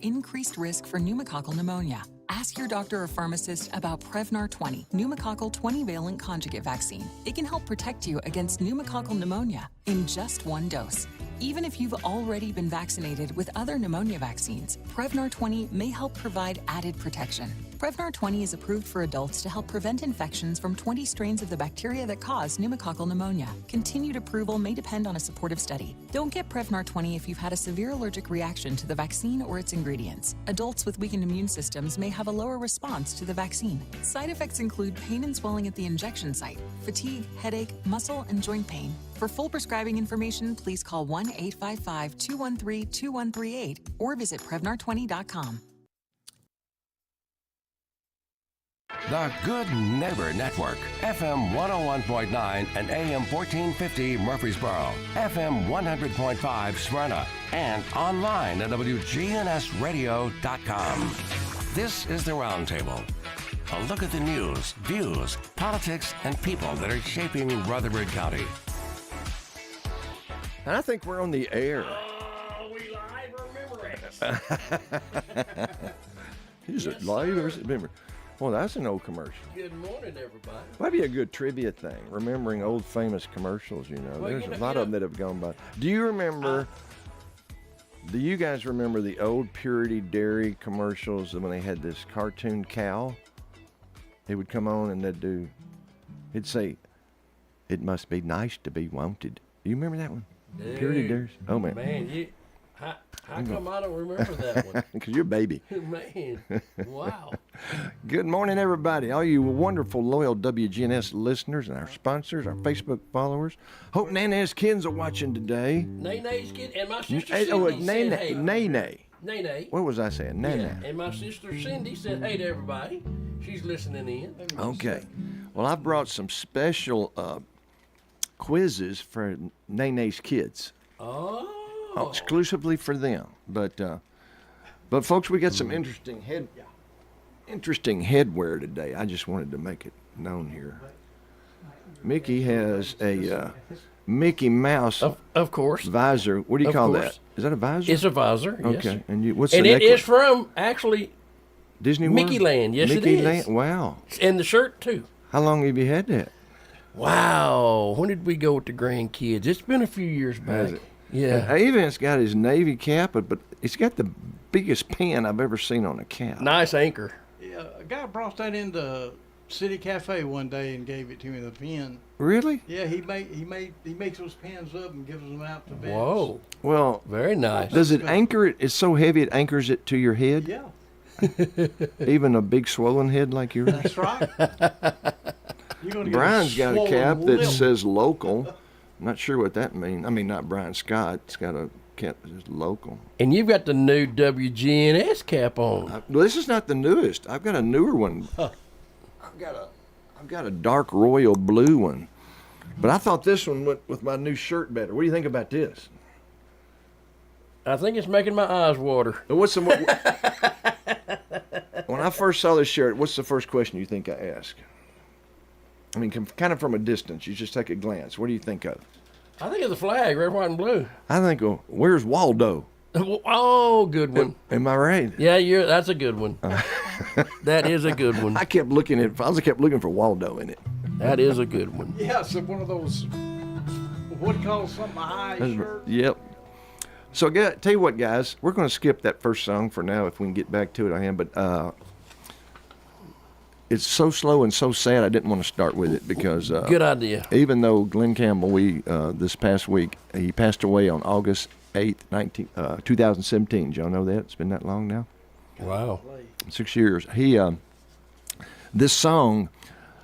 increased risk for pneumococcal pneumonia. Ask your doctor or pharmacist about Prevnar 20, pneumococcal 20-valent conjugate vaccine. It can help protect you against pneumococcal pneumonia in just one dose. Even if you've already been vaccinated with other pneumonia vaccines, Prevnar 20 may help provide added protection. Prevnar 20 is approved for adults to help prevent infections from 20 strains of the bacteria that cause pneumococcal pneumonia. Continued approval may depend on a supportive study. Don't get Prevnar 20 if you've had a severe allergic reaction to the vaccine or its ingredients. Adults with weakened immune systems may have a lower response to the vaccine. Side effects include pain and swelling at the injection site, fatigue, headache, muscle, and joint pain. For full prescribing information, please call 1-855-213-2138 or visit Prevnar20.com. The Good Neighbor Network, FM 101.9 and AM 1450 Murfreesboro, FM 100.5 Smyrna, and online at WGNSradio.com. This is the Roundtable. A look at the news, views, politics, and people that are shaping Rutherford County. I think we're on the air. Oh, we live or memories? Is it live or is it memory? Well, that's an old commercial. Good morning, everybody. Might be a good trivia thing, remembering old famous commercials, you know. Well, There's a lot of them that have gone by. Do you guys remember the old Purity Dairy commercials when they had this cartoon cow? They would come on and it'd say, "It must be nice to be wanted." Do you remember that one? Dude, Purity Dairy? Oh, man. Man, how come I don't remember that one? Because you're a baby. Man, wow. Good morning, everybody. All you wonderful, loyal WGNS listeners and our sponsors, our Facebook followers. Hope Nana's kids are watching today. Nene kid and my sister Cindy Nene. said hey. Nene. Nene. What was I saying? Nana. Yeah, and my sister Cindy said hey to everybody. She's listening in. Okay. Well, I brought some special quizzes for Nene's kids. Oh. Exclusively for them. But folks, we got some interesting headwear today. I just wanted to make it known here. Mickey has a Mickey Mouse of course visor. What do you call that? Is that a visor? It's a visor. Okay. Yes. And what's and the it necklace? is from actually Disney Mickey World? Land. Yes, Mickey it is. Land? Wow. And the shirt too. How long have you had that? Wow. When did we go with the grandkids? It's been a few years back. Has it? Yeah. Avon's got his Navy cap, but it's got the biggest pin I've ever seen on a cap. Nice anchor. Yeah, a guy brought that into City Cafe one day and gave it to me, the pen. Really? Yeah, he makes those pens up and gives them out to vets. Whoa. Well, Very nice. does it anchor it? It's so heavy it anchors it to your head? Yeah, Even a big swollen head like yours? that's right. You're gonna get Brian's got a swollen cap that lip. says local. I'm not sure what that means. I mean, not Brian Scott. It's got a cap that says local. And you've got the new WGNS cap on. Well, this is not the newest. I've got a newer one. I've got a dark royal blue one. But I thought this one went with my new shirt better. What do you think about this? I think it's making my eyes water. And what's the when I first saw this shirt, what's the first question you think I asked? I mean, kind of from a distance. You just take a glance. What do you think of? I think it's a flag, red, white, and blue. I think, where's Waldo? Oh, good one. Am I right? Yeah, that's a good one. That is a good one. I kept looking for Waldo in it. That is a good one. Yeah, it's one of those, what do you call something, a high shirt? Yep. So, tell you what, guys, we're going to skip that first song for now if we can get back to it. I am, but it's so slow and so sad I didn't want to start with it because Good idea. Even though Glenn Campbell, this past week, he passed away on August 8th, 2017. Did y'all know that? It's been that long now? Wow. 6 years. This song,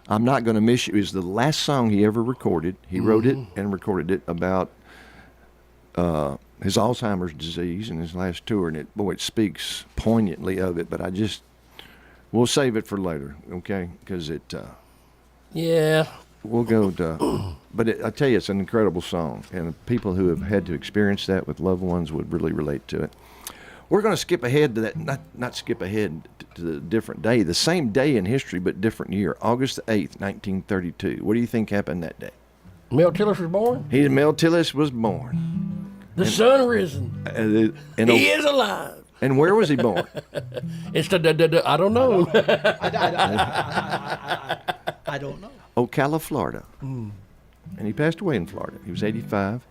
I'm Not Gonna Miss You, is the last song he ever recorded. He wrote it and recorded it about his Alzheimer's disease and his last tour, and it speaks poignantly of it, but we'll save it for later, okay? Because Yeah. we'll go to, but I tell you, it's an incredible song, and people who have had to experience that with loved ones would really relate to it. We're going to skip ahead to that, not skip ahead to the different day, the same day in history, but different year, August the 8th, 1932. What do you think happened that day? Mel Tillis was born? Mel Tillis was born. The sun risen. And He is alive. And where was he born? It's I don't know. I don't know. Ocala, Florida. And he passed away in Florida. He was 85.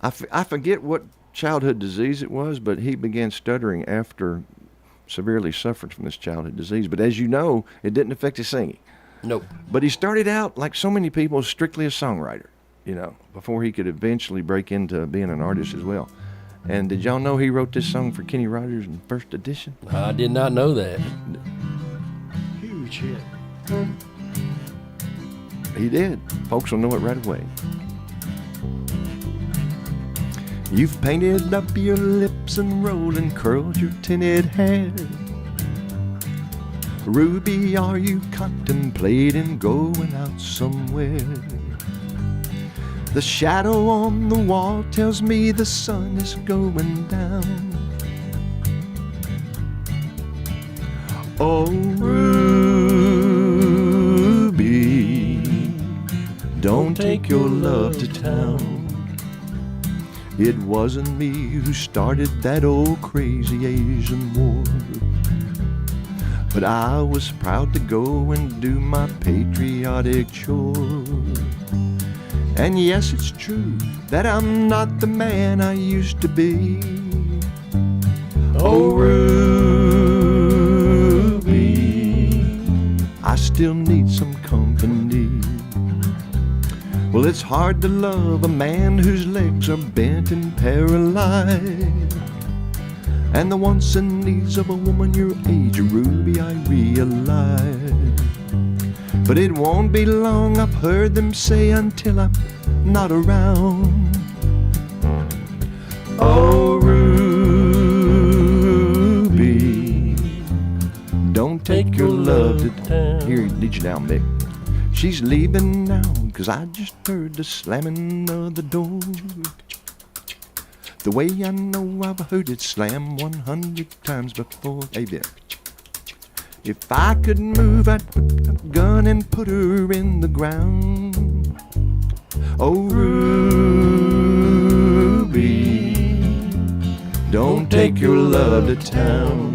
I forget what childhood disease it was, but he began stuttering after severely suffered from this childhood disease. But as you know, it didn't affect his singing. Nope. But he started out, like so many people, strictly a songwriter, before he could eventually break into being an artist as well. And did y'all know he wrote this song for Kenny Rogers in first edition? I did not know that. Huge hit. He did. Folks will know it right away. You've painted up your lips and rolled and curled your tinted hair. Ruby, are you contemplating going out somewhere? The shadow on the wall tells me the sun is going down. Oh, Ruby, don't take your love to town. It wasn't me who started that old crazy Asian war, but I was proud to go and do my patriotic chore. And yes, it's true that I'm not the man I used to be. Oh, Ruby, I still need some company. Well, it's hard to love a man whose legs are bent and paralyzed, and the wants and needs of a woman your age, Ruby, I realize. But it won't be long, I've heard them say, until I'm not around. Oh, Ruby, don't take your love to town. Here, need you down, Mick. She's leaving now, 'cause I just heard the slamming of the door. The way I know I've heard it slam 100 times before. Hey, there. If I could move, I'd put a gun and put her in the ground. Oh, Ruby, don't take your love to town.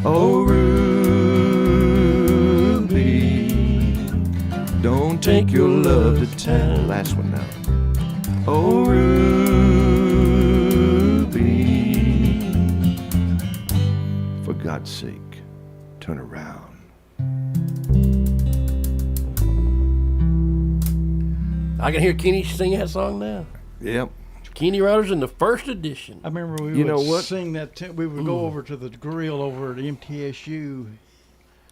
Oh, Ruby, don't take your love to town. Last one now. Oh, Ruby, for God's sake, turn around. I can hear Kenny sing that song now. Yep. Kenny Rogers in the first edition. I remember we You know would what? sing that. We would go over to the grill over at MTSU,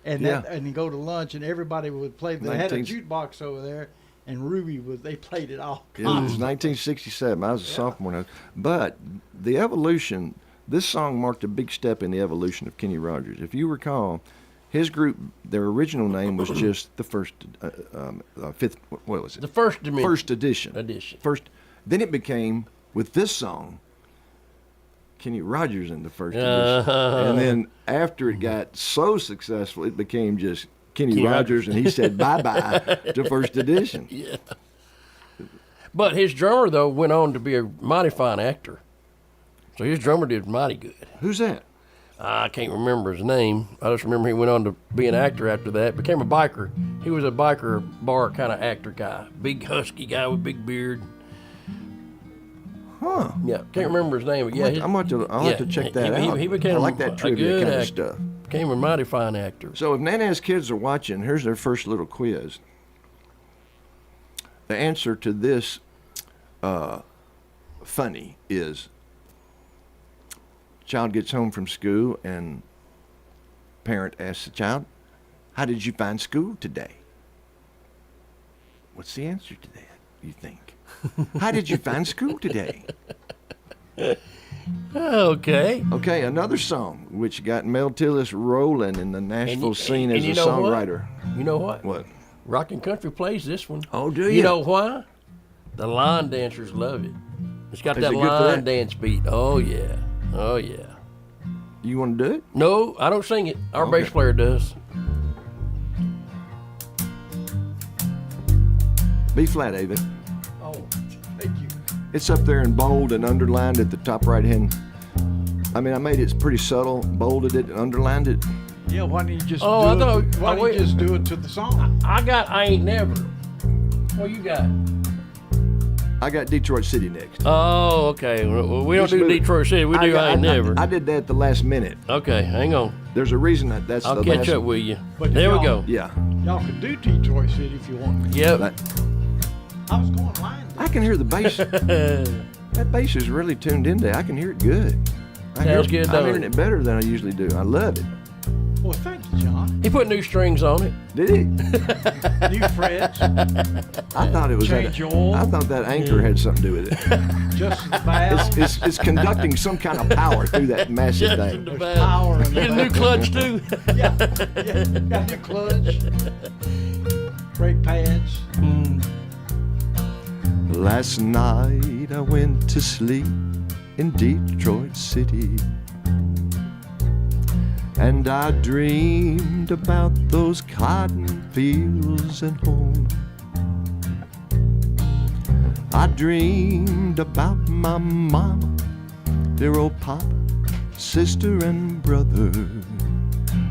and Yeah. and go to lunch, and everybody would play. They had a 19 jukebox over there, and Ruby they played it all. It was 1967. I was a sophomore now. But the evolution, this song marked a big step in the evolution of Kenny Rogers. If you recall, his group, their original name was just the first, fifth, what was it? The first dimension. First edition. Then it became, with this song, Kenny Rogers in the first edition. And then after it got so successful, it became just Kenny Rogers, and he said bye-bye to first edition. Yeah. But his drummer, though, went on to be a mighty fine actor. So his drummer did mighty good. Who's that? I can't remember his name. I just remember he went on to be an actor after that. Became a biker. He was a biker bar kind of actor guy. Big husky guy with big beard. Huh. Yeah, can't remember his name. But yeah, I'll have to check that out. He became I like that trivia kind of stuff. Became a mighty fine actor. So if Nana's kids are watching, here's their first little quiz. The answer to this funny is, child gets home from school and parent asks the child, how did you find school today? What's the answer to that, you think? How did you find school today? Okay. Okay, another song which got Mel Tillis rolling in the Nashville scene as a songwriter. You know what? What? Rockin' Country plays this one. Oh, do you? You know why? The line dancers love it. It's got Is that it good for line that? dance beat. Oh, yeah. Oh, yeah. You want to do it? No, I don't sing it. Our Okay. bass player does. B flat, David. Oh, thank you. It's up there in bold and underlined at the top right hand I mean, I made it pretty subtle, bolded it, and underlined it. Yeah, why don't you just Oh, do I it? thought- Why oh, don't wait. you just do it to the song? I got I Ain't Never. What you got? I got Detroit City next. Oh, okay. Well, we don't Just do move it. Detroit City. We do I Ain't Never. I did that at the last minute. Okay, hang on. There's a reason that's I'll the catch last. up with you. But There we y'all- go. Yeah. Y'all could do Detroit City if you want. Yep. I was going line. I can hear the bass. That bass is really tuned into. I can hear it good. Sounds good, I'm don't hearing it? it better than I usually do. I love it. Well, thank you, John. He put new strings on it. Did he? New frets, I thought it was Change that. oil. I thought that anchor had something to do with it. just the valve. It's conducting some kind of power through that massive thing. The There's power in Get a the new clutch too. yeah, got new clutch, brake pads. Last night I went to sleep in Detroit City, and I dreamed about those cotton fields and home. I dreamed about my mama, dear old papa, sister and brother.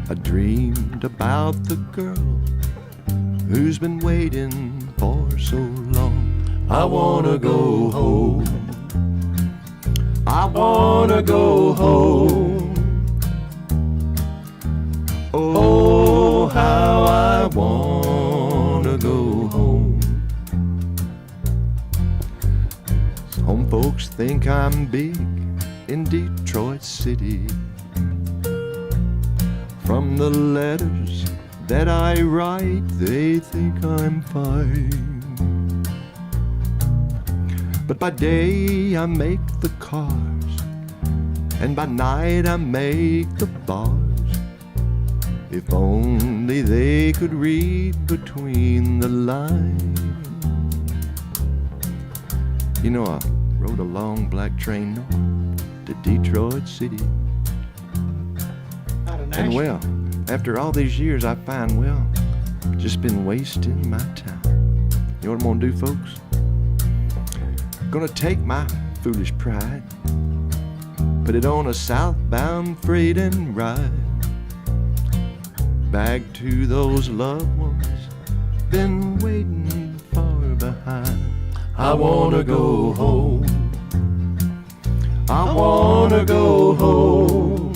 I dreamed about the girl who's been waiting for so long. I wanna go home. I wanna go home. Oh, how I wanna go home. Some folks think I'm big in Detroit City. From the letters that I write, they think I'm fine. But by day I make the cars, and by night I make the bars. If only they could read between the lines. You know, I rode a long black train north to Detroit City. Out of And Nashville. well, after all these years I find, well, just been wasting my time. You know what I'm gonna do, folks? Gonna take my foolish pride, put it on a southbound freight and ride back to those loved ones been waiting far behind. I wanna go home. I wanna go home.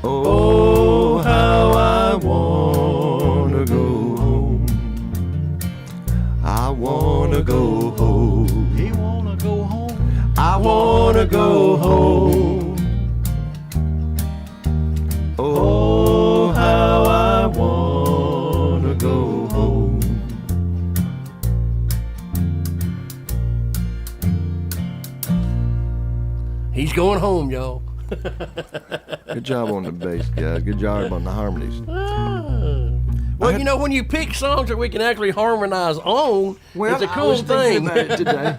Oh, how I wanna go home. I wanna go home. He wanna go home. I wanna go home. Oh, how I wanna go home. He's going home, y'all. Good job on the bass, guys. Good job on the harmonies. Well, you know, when you pick songs that we can actually harmonize on, it's a I cool was thinking thing. about it today.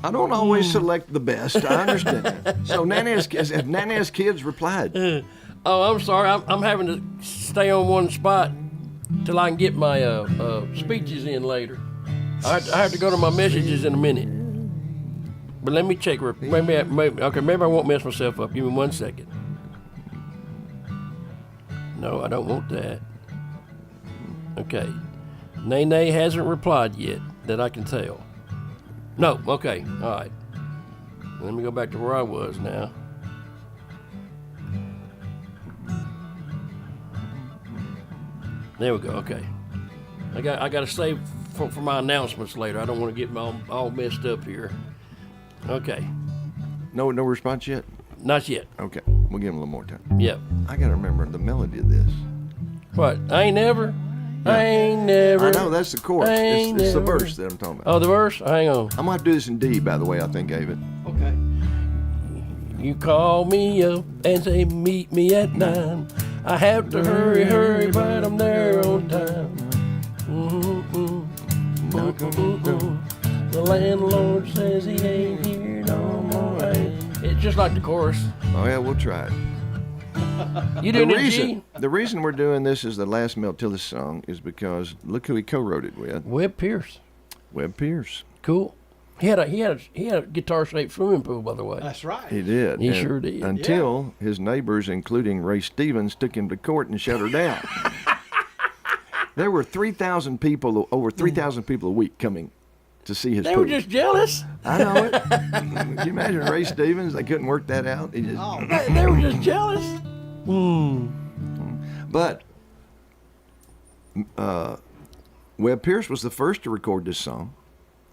I don't always select the best. I understand that. So have Nana's kids replied? Oh, I'm sorry. I'm having to stay on one spot till I can get my speeches in later. I have to go to my messages in a minute. But let me check. Maybe I won't mess myself up. Give me 1 second. No, I don't want that. Okay. Nene hasn't replied yet, that I can tell. No, okay, all right. Let me go back to where I was now. There we go, okay. I got to save for my announcements later. I don't want to get all messed up here. Okay, No response yet? not yet. Okay, we'll give him a little more time. Yep. I gotta remember the melody of this. What? I ain't never. I ain't never. I know, that's the chorus. Ain't It's the never. verse that I'm talking about. Oh, the verse? Hang on. I'm gonna have to do this in D, by the way, I think, David. Okay. You call me up and say meet me at 9. I have to hurry, but I'm there on time. The landlord says he ain't here no more. It's just like the chorus. Oh yeah, we'll try it. You doing it, G? The reason we're doing this as the last Mel Tillis song is because look who he co-wrote it with. Webb Pierce. Webb Pierce. Cool. He had a guitar-shaped swimming pool, by the way. That's right. He did. He And sure did. Until his neighbors, including Ray Stevens, took him to court and shut her down. There were 3,000 people, over 3,000 people a week coming to see his They pool. were just jealous. I know it. Can you imagine Ray Stevens? They couldn't work that out. He just, They were just jealous. But Webb Pierce was the first to record this song.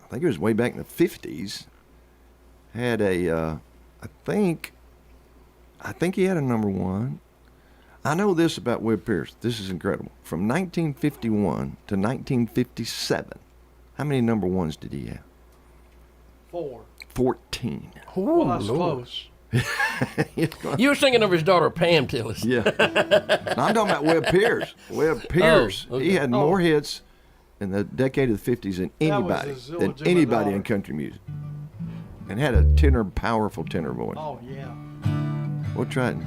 I think it was way back in the 50s. Had a, I think he had a number one. I know this about Webb Pierce. This is incredible. From 1951 to 1957, how many number ones did he have? 4. 14. Well, that's Lord. close. You were thinking of his daughter Pam Tillis. Yeah. No, I'm talking about Webb Pierce. Webb Pierce. okay. He had more hits in the decade of the 50s than That was anybody, his illegitimate in daughter. country music. And had a powerful tenor voice. Oh, yeah. We'll try it.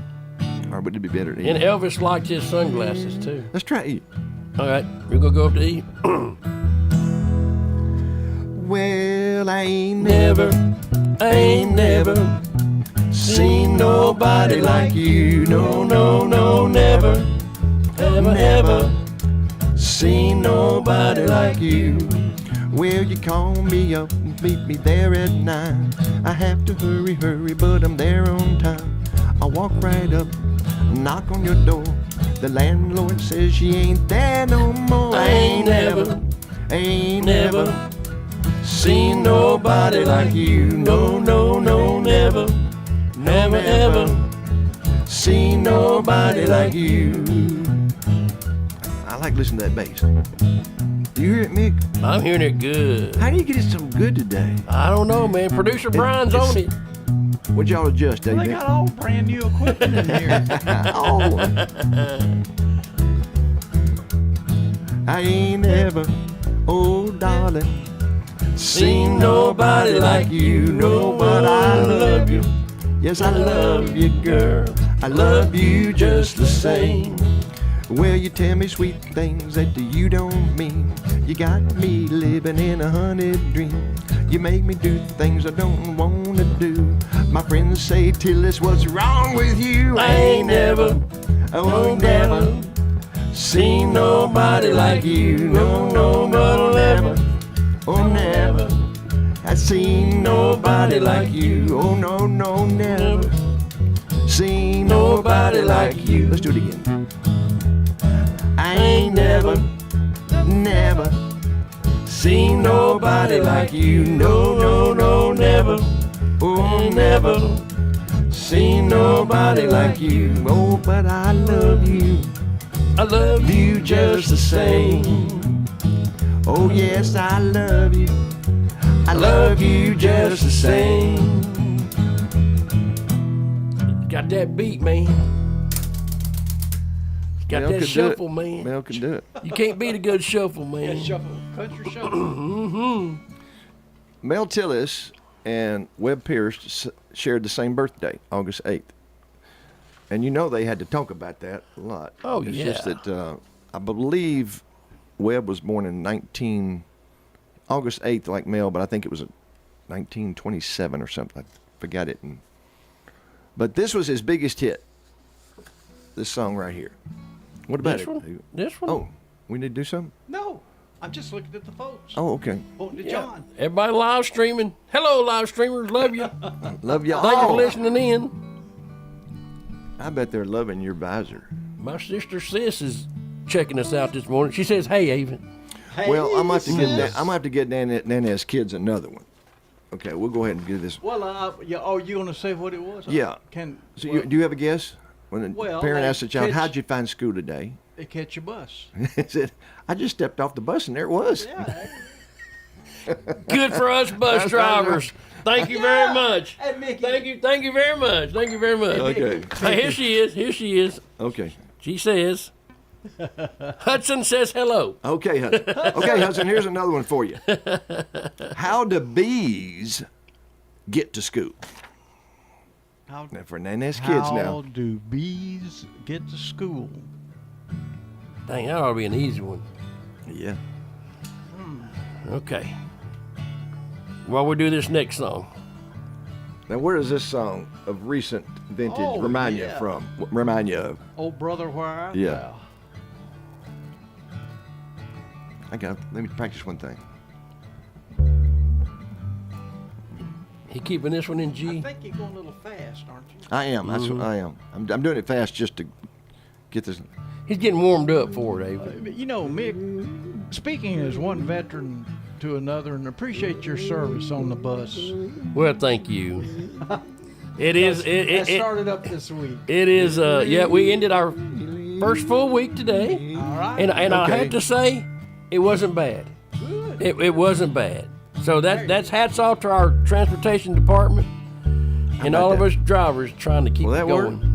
Or would it be better to And E? Elvis liked his sunglasses too. Let's try E. All right, we're gonna go up to E. Well, I ain't Never seen nobody like you. No, never, ever seen nobody like you. Well, you call me up and meet me there at 9. I have to hurry, but I'm there on time. I walk right up, knock on your door. The landlord says she ain't there no more. I ain't never seen nobody like you. No, never, ever seen nobody like you. I like listening to that bass. Do you hear it, Mick? I'm hearing it good. How do you get it so good today? I don't know, man. Producer Brian's on it. What'd y'all adjust, Dave? They got all brand new equipment in here. Oh. I ain't never, oh darling, Seen nobody like you. No, but I love you. yes I love you, girl. I love you just the same. Well, you tell me sweet things that you don't mean. You got me living in a honey dream. You make me do things I don't want to do. My friends say, Tillis, what's wrong with you? I ain't never, oh never, seen nobody like you. No, never, oh never, I seen nobody like you. Oh no, never, seen nobody like you. Let's do it again. I ain't never seen nobody like you. No, never, oh never seen nobody like you. oh, but I love you. I love you just the same. Oh yes, I love you. I love you just the same. Got that beat, man. Got Mel that could do shuffle, it. man. Mel can do it. You can't beat a good shuffle, man. Yeah, shuffle. Country shuffle. Mel Tillis and Webb Pierce shared the same birthday, August 8th. And you know they had to talk about that a lot. Oh, it's yeah. just that I believe Webb was born in August 8th, like Mel, but I think it was 1927 or something. I forgot it. But this was his biggest hit, this song right here. What about This it? one? This one? Oh, we need to do something? No, I'm just looking at the folks. Oh, okay. Pointing to Yeah. John. Everybody live streaming. Hello, live streamers. Love you. Love y'all. Thank you for listening in. I bet they're loving your visor. My sister Sis is checking us out this morning. She says, "Hey, Avon." Hey, Well, I'm gonna have to get sis. I'm gonna have to get Nana's kids another one. Okay, we'll go ahead and do this. Well, yeah, oh, you gonna say what it was? Yeah. Can So well, do you have a guess? When the Well, parent like asks the child, kids- "How'd you find school today?" they catch your bus? He said, "I just stepped off the bus and there it was." Yeah. Good for us bus drivers. Thank you very much. Hey, Mickey. Thank you very much. Thank you very much. Okay. Hey, here she is. Here she is. Okay. She says, Hudson says hello. Okay, Hudson. Okay, Hudson. Here's another one for you. How do bees get to school? How, Now for Nana's kids how now. do bees get to school? Dang, that ought to be an easy one. Yeah. Okay. while we do this next song. Now, where does this song of recent vintage remind you from? Remind you of? Old Brother Where Art Yeah. Thou? Let me practice one thing. You keeping this one in I G? think you're going a little fast, aren't you? I am. That's what I am. I'm doing it fast just to get this. He's getting warmed up for it, David. But, you know, Mick, speaking as one veteran to another, and appreciate your service on the bus. Well, thank you. It is. That started up this week. It is. Yeah, we ended our first full week today, All right. and I Okay. have to say, it wasn't bad. Good. It wasn't bad. So that's hats off to our transportation department and all of us drivers trying to keep Will it that work? going.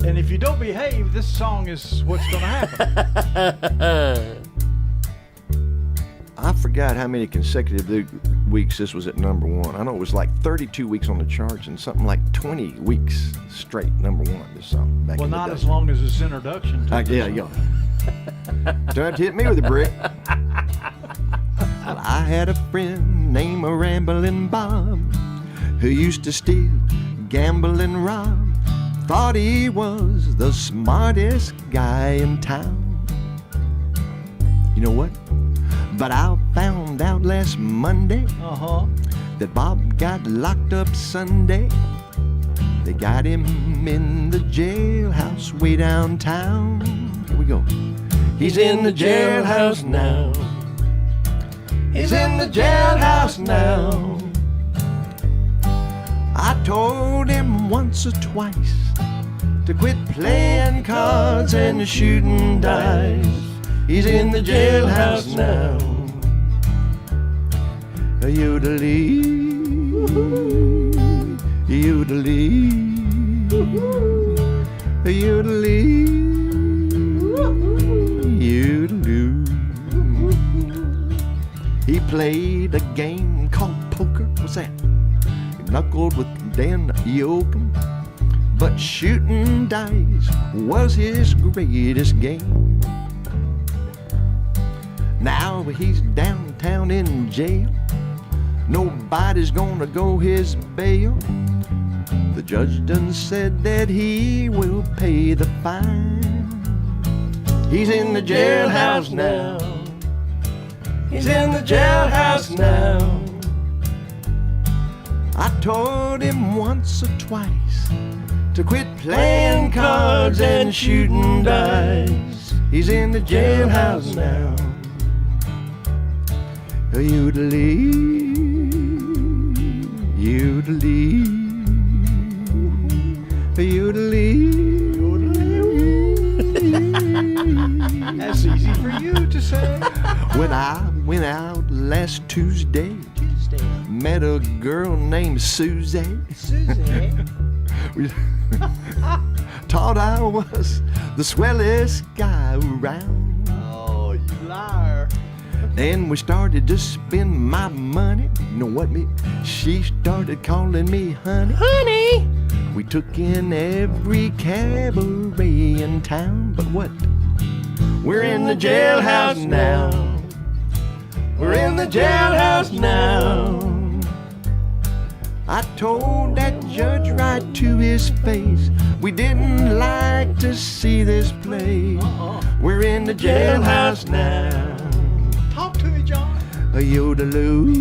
And if you don't behave, this song is what's going to happen. I forgot how many consecutive weeks this was at number one. I know it was like 32 weeks on the charts and something like 20 weeks straight number one. This song back Well, in the not day. as long as its introduction. To Yeah, you go. Don't hit me with a brick. Well, I had a friend named Ramblin' Bob who used to steal, gamble, and rob. Thought he was the smartest guy in town. You know what? But I found out last Monday that Bob got locked up Sunday. They got him in the jailhouse way downtown. Here we go. He's in the jailhouse now. He's in the jailhouse now. I told him once or twice to quit playing cards and shooting dice. He's in the jailhouse now. A yodelee, yodelee, a yodelee, yodeloo. He played a game called poker. What's that? He knuckled with Dan Yoakum. But shooting dice was his greatest game. Now he's downtown in jail. Nobody's gonna go his bail. The judge done said that he will pay the fine. He's in the jailhouse now. He's in the jailhouse now. I told him once or twice to quit playing cards and shooting dice. He's in the jailhouse now. A yodelee, yodelee, a yodelee. That's easy for you to say. When I went out last Tuesday, met a girl named Susie. We thought I was the swellest guy around. Oh, you liar. Then we started to spend my money. You know what, me? She started calling me honey. Honey! We took in every cabaret in town, but what? We're in the jailhouse now. We're in the jailhouse now. I told that judge right to his face, we didn't like to see this play. We're in the jailhouse now. Talk to me, John. A yodeloo,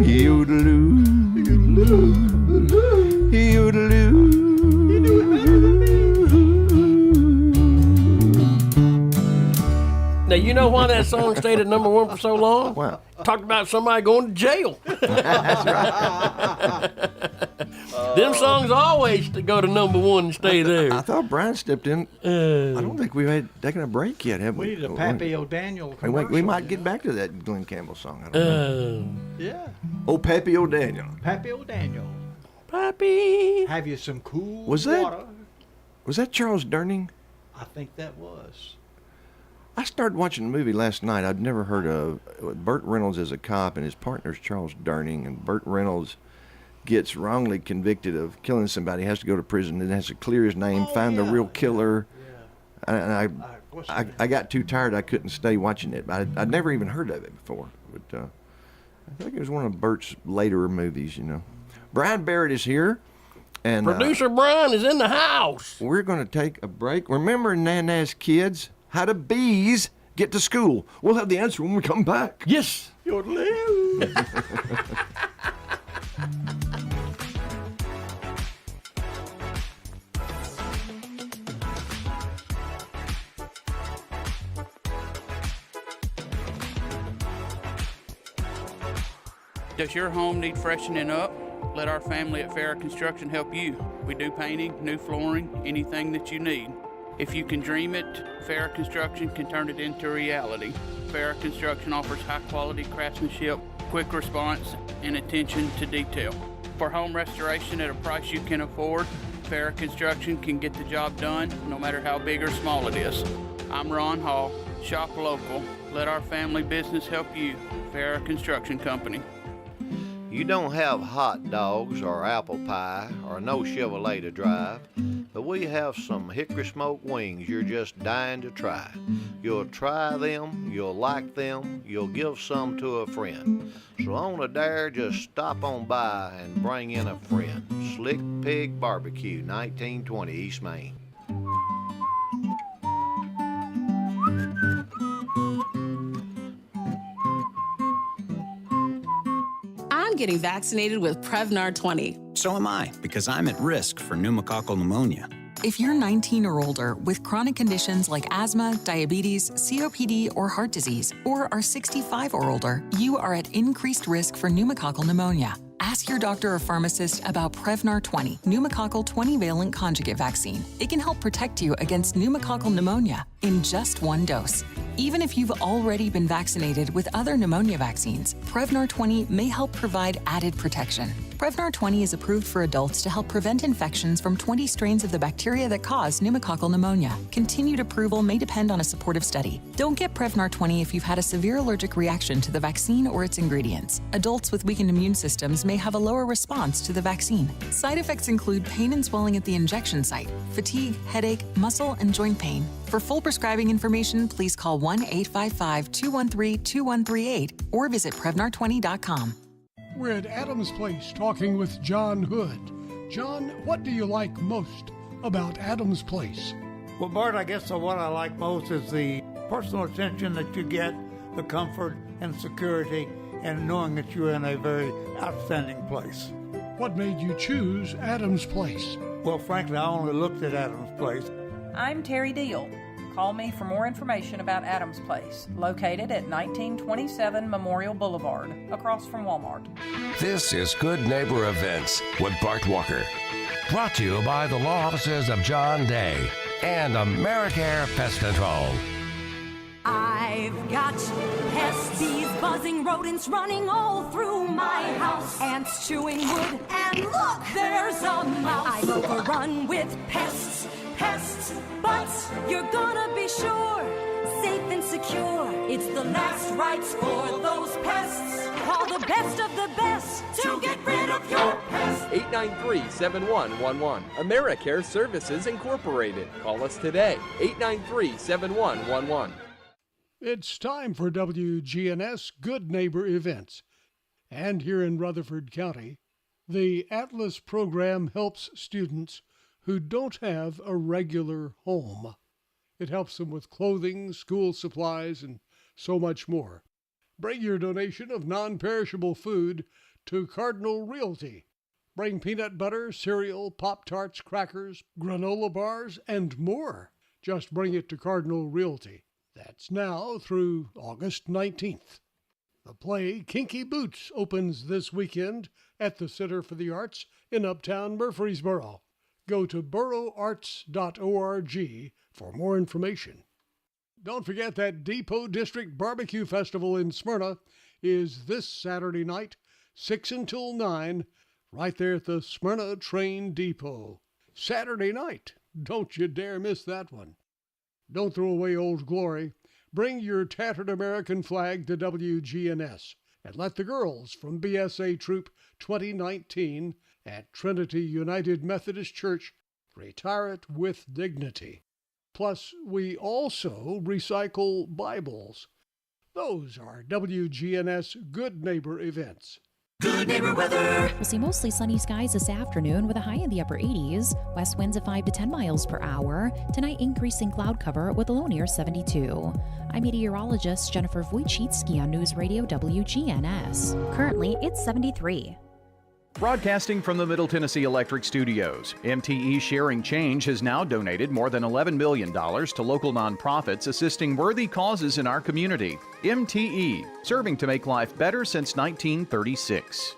yodeloo, yodeloo. Now, you know why that song stayed at number one for so long? Wow. Talked about somebody going to jail. That's right. Them songs always go to number one and stay I there. thought Brian stepped in. I don't think we've taken a break yet, have we? We need a Pappy O'Daniel We commercial. might get back to that Glenn Campbell song. I don't know. Yeah. Oh, Pappy O'Daniel. Pappy O'Daniel. Pappy. Have you some cool Was that- water? Was that Charles Durning? I think that was. I started watching a movie last night I'd never heard of. Burt Reynolds is a cop, and his partner's Charles Durning, and Burt Reynolds gets wrongly convicted of killing somebody, has to go to prison, and has to clear his name, find the real killer. And I got too tired, I couldn't stay watching it. I'd never even heard of it before. But I think it was one of Bert's later movies, you know. Brian Barrett is here. And Producer Brian is in the house. we're going to take a break. Remember Nana's kids? How do bees get to school? We'll have the answer when we come back. Yes. Does your home need freshening up? Let our family at Farrah Construction help you. We do painting, new flooring, anything that you need. If you can dream it, Farrah Construction can turn it into reality. Farrah Construction offers high-quality craftsmanship, quick response, and attention to detail. For home restoration at a price you can afford, Farrah Construction can get the job done no matter how big or small it is. I'm Ron Hall. Shop local. Let our family business help you. Farrah Construction Company. You don't have hot dogs or apple pie or no Chevrolet to drive, but we have some hickory smoked wings you're just dying to try. You'll try them, you'll like them, you'll give some to a friend. So on a dare, just stop on by and bring in a friend. Slick Pig Barbecue, 1920 East Main. I'm getting vaccinated with Prevnar 20. So am I, because I'm at risk for pneumococcal pneumonia. If you're 19 or older with chronic conditions like asthma, diabetes, COPD, or heart disease, or are 65 or older, you are at increased risk for pneumococcal pneumonia. Ask your doctor or pharmacist about Prevnar 20, pneumococcal 20-valent conjugate vaccine. It can help protect you against pneumococcal pneumonia in just one dose. Even if you've already been vaccinated with other pneumonia vaccines, Prevnar 20 may help provide added protection. Prevnar 20 is approved for adults to help prevent infections from 20 strains of the bacteria that cause pneumococcal pneumonia. Continued approval may depend on a supportive study. Don't get Prevnar 20 if you've had a severe allergic reaction to the vaccine or its ingredients. Adults with weakened immune systems may have a lower response to the vaccine. Side effects include pain and swelling at the injection site, fatigue, headache, muscle, and joint pain. For full prescribing information, please call 1-855-213-2138 or visit Prevnar20.com. We're at Adams Place talking with John Hood. John, what do you like most about Adams Place? Well, Bart, I guess what I like most is the personal attention that you get, the comfort and security, and knowing that you're in a very outstanding place. What made you choose Adams Place? Well, frankly, I only looked at Adams Place. I'm Terry Deal. Call me for more information about Adams Place, located at 1927 Memorial Boulevard, across from Walmart. This is Good Neighbor Events with Bart Walker. Brought to you by the law offices of John Day and AmeriCare Pest Control. I've got pests, bees, buzzing, rodents running all through my house. Ants chewing wood, and look, there's a mouse. I've overrun with pests, but you're gonna be sure, safe and secure. It's the last rites for those pests. Call the best of the best to get rid of your pests. 893-7111. AmeriCare Services Incorporated. Call us today. 893-7111. It's time for WGNS Good Neighbor Events. And here in Rutherford County, the Atlas program helps students who don't have a regular home. It helps them with clothing, school supplies, and so much more. Bring your donation of non-perishable food to Cardinal Realty. Bring peanut butter, cereal, Pop-Tarts, crackers, granola bars, and more. Just bring it to Cardinal Realty. That's now through August 19th. The play Kinky Boots opens this weekend at the Center for the Arts in Uptown Murfreesboro. Go to boroarts.org for more information. Don't forget that Depot District Barbecue Festival in Smyrna is this Saturday night, 6 until 9, right there at the Smyrna Train Depot. Saturday night. Don't you dare miss that one. Don't throw away Old Glory. Bring your tattered American flag to WGNS and let the girls from BSA Troop 2019 at Trinity United Methodist Church retire it with dignity. Plus, we also recycle Bibles. Those are WGNS Good Neighbor events. Good neighbor weather. We'll see mostly sunny skies this afternoon with a high in the upper 80s. West winds at 5 to 10 miles per hour. Tonight, increasing cloud cover with a low near 72. I'm meteorologist Jennifer Wojcicki on News Radio WGNS. Currently, it's 73. Broadcasting from the Middle Tennessee Electric Studios, MTE Sharing Change has now donated more than $11 million to local nonprofits assisting worthy causes in our community. MTE, serving to make life better since 1936.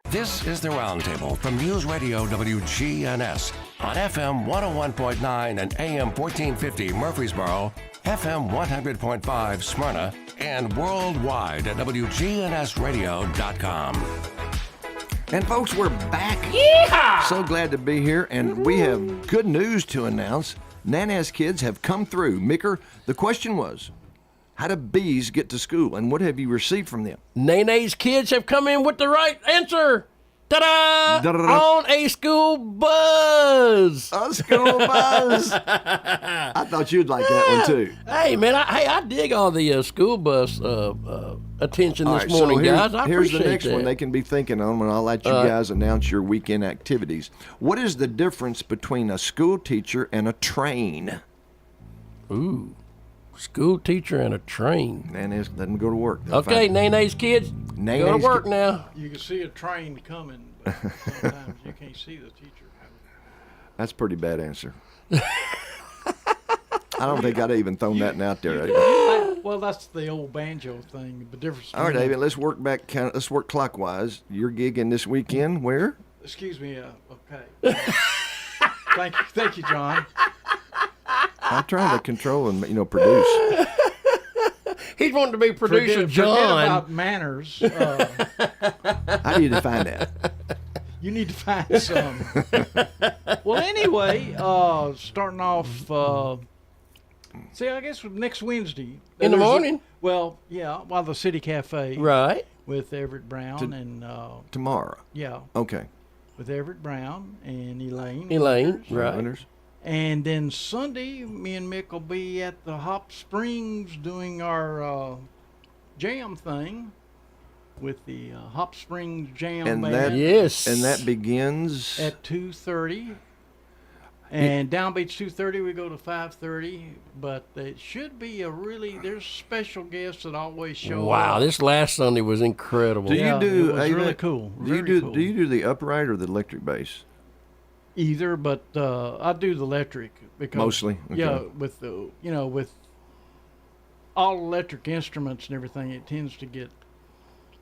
This is the Roundtable from News Radio WGNS on FM 101.9 and AM 1450 Murfreesboro, FM 100.5 Smyrna, and worldwide at WGNSradio.com. And folks, we're back. Yeehaw! So glad to be here, and we have good news to announce. Nana's kids have come through. Micker, the question was, how do bees get to school, and what have you received from them? Nene's kids have come in with the right answer. Ta-da! Da-da-da. On a school bus. A school bus. I thought you'd like that one too. Hey man, I dig all the school bus attention All this right, morning, so guys. I here's the appreciate next that. one they can be thinking on, and I'll let you guys announce your weekend activities. What is the difference between a school teacher and a train? Ooh, school teacher and a train. Nana's let them go to work. They'll Okay, find- Nene's kids, Nene's go to work ki- now. You can see a train coming, but sometimes you can't see the teacher coming. That's a pretty bad answer. I don't think I'd even thrown that out there. Well, that's the old banjo thing. The difference. All right, between- David, let's work back. Let's work clockwise. You're gigging this weekend. Where? Excuse me. Okay. Thank you, John. I'm trying to control and produce. He's wanting to be producer Forget John. about manners. How do you define that? You need to find some. Well, anyway, starting off. See, I guess next Wednesday. In the there's morning? Well, yeah, while the City Cafe. Right. With Everett Brown and. Tomorrow. Yeah. Okay. With Everett Brown and Elaine. Elaine, right. Winters. And then Sunday, me and Mick will be at the Hop Springs doing our jam thing with the Hop Springs Jam And Band. that and that begins At 2:30. And downbeats 2:30, we go to 5:30. But it should be there's special guests that always show Wow, up. this last Sunday was incredible. Do you do? it was Ava, really cool. Do you Very cool. do you do the upright or the electric bass? Either, but I do the electric because Mostly? Okay. yeah, with the with all electric instruments and everything, it tends to get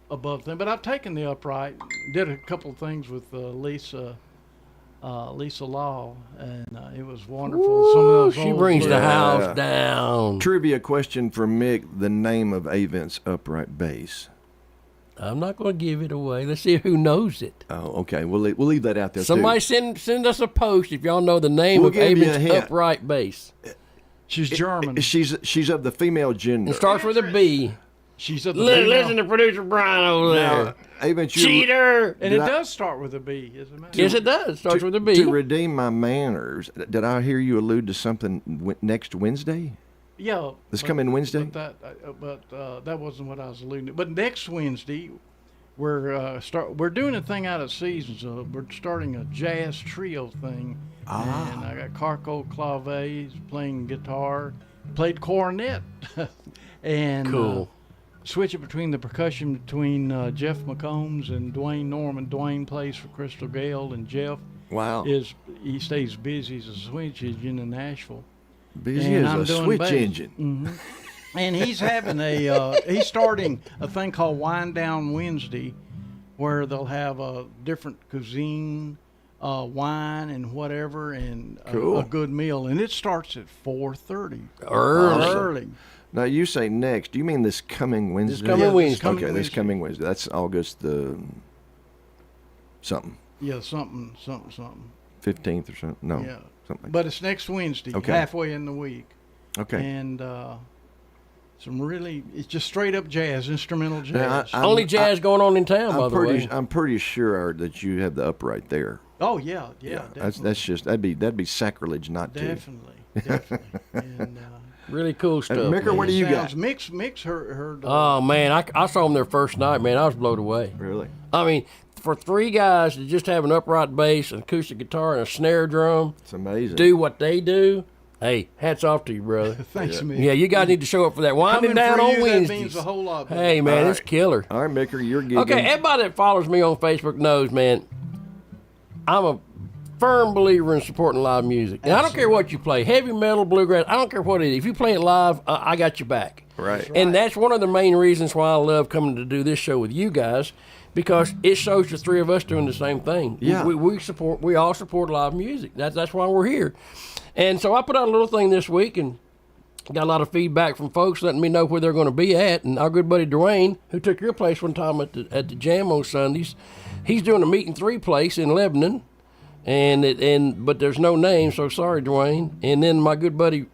above them. But I've taken the upright, did a couple of things with Lisa Law, and it was wonderful. Ooh, Some of those she old brings the blues. house down. Trivia question from Mick: the name of Avent's upright bass. I'm not going to give it away. Let's see who knows it. Oh, okay. We'll leave that out there. Somebody too. send us a post if y'all know the name We'll of give you a Avon's hint. upright bass. She's German. She's of the female gender. It starts with a B. She's of the Listen to producer Brian over there. Avent, Cheater! And it does start with a B, isn't it? Yes, it does. Starts with a B. To redeem my manners, did I hear you allude to something next Wednesday? Yeah. This coming Wednesday? But that wasn't what I was alluding to. But next Wednesday, we're doing a thing out of season. So we're starting a jazz trio thing. And I got Carco Claves playing guitar, played cornet, and Cool. switch it between the percussion between Jeff McCombs and Dwayne Norman. Dwayne plays for Crystal Gale, and Jeff he stays busy as a switch engine in Nashville. Busy And as I'm a doing switch bass. engine. Mhm. And he's having he's starting a thing called Wind Down Wednesday, where they'll have a different cuisine, wine and whatever, and Cool. a good meal. And it starts at 4:30. Early. Now you say next. Do you mean this coming Wednesday? coming Wednesday. Okay, this coming Wednesday. That's August the something. Yeah, something. 15th or something. No. Yeah. Something like But it's next Wednesday, Okay. halfway in the week. Okay. And it's just straight up jazz, instrumental jazz. Now, Only jazz going on in town, by the way. I'm pretty sure that you have the upright there. Oh yeah, definitely. That's just that'd be sacrilege not to. Definitely. And Really cool stuff. And Micker, what do you got? Mix her. Oh man, I saw them their first night. Man, I was blown away. Really? I mean, for three guys to just have an upright bass, an acoustic guitar, and a snare drum, it's amazing. Do what they do. Hey, hats off to you, brother. Thanks, yeah. man. Yeah, you guys need to show up for that. Winding down on Wednesdays. That means a whole lot. Hey, man, it's killer. All right, Micker, you're gigging. Okay, everybody that follows me on Facebook knows, man, I'm a firm believer in supporting live music. And I don't care what you play, heavy metal, bluegrass, I don't care what it is. If you play it live, I got your back. Right. And that's one of the main reasons why I love coming to do this show with you guys, because it shows the three of us doing the same thing. Yeah. We all support live music. That's why we're here. And so I put out a little thing this week and got a lot of feedback from folks letting me know where they're going to be at. And our good buddy Dwayne, who took your place one time at the Jam on Sundays, he's doing a Meet and Three place in Lebanon. But there's no name, so sorry, Dwayne. And then my good buddy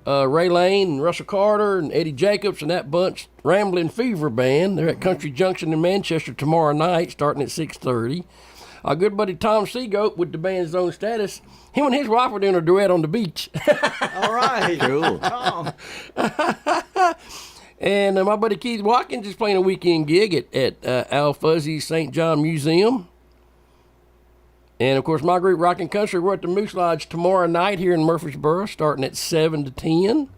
Ray Lane and Russell Carter and Eddie Jacobs and that bunch, Ramblin' Fever Band. They're at Country Junction in Manchester tomorrow night, starting at 6:30. Our good buddy Tom Seagoat with the band's Zone Status. Him and his wife are doing a duet on the beach. All right. Cool. And my buddy Keith Watkins is playing a weekend gig at Al Fuzzy's St. John Museum. And, of course, my group, Rockin' Country, we're at the Moose Lodge tomorrow night here in Murfreesboro, starting at 7 to 10.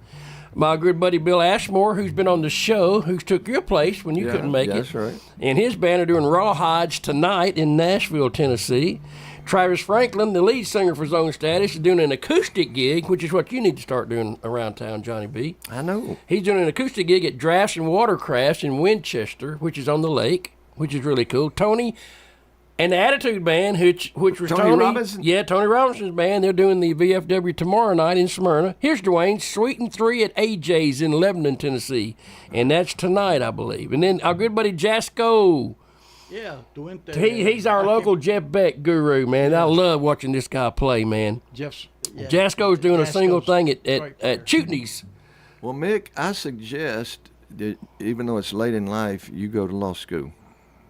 My good buddy Bill Ashmore, who's been on the show, who's took your place when you couldn't make it. That's right. And his band are doing Rawhides tonight in Nashville, Tennessee. Travis Franklin, the lead singer for Zone Status, is doing an acoustic gig, which is what you need to start doing around town, Johnny B. I know. He's doing an acoustic gig at Drafts and Watercrafts in Winchester, which is on the lake, which is really cool. Tony and the Attitude Band, which was Tony Robinson? Yeah, Tony Robinson's band. They're doing the VFW tomorrow night in Smyrna. Here's Dwayne, Sweet and Three at AJ's in Lebanon, Tennessee. And that's tonight, I believe. And then our good buddy Jasco. Yeah, Duente. He's our local Jeff Beck guru, man. I love watching this guy play, man. Jasco's doing a single thing at Chutney's. Well, Mick, I suggest that even though it's late in life, you go to law school.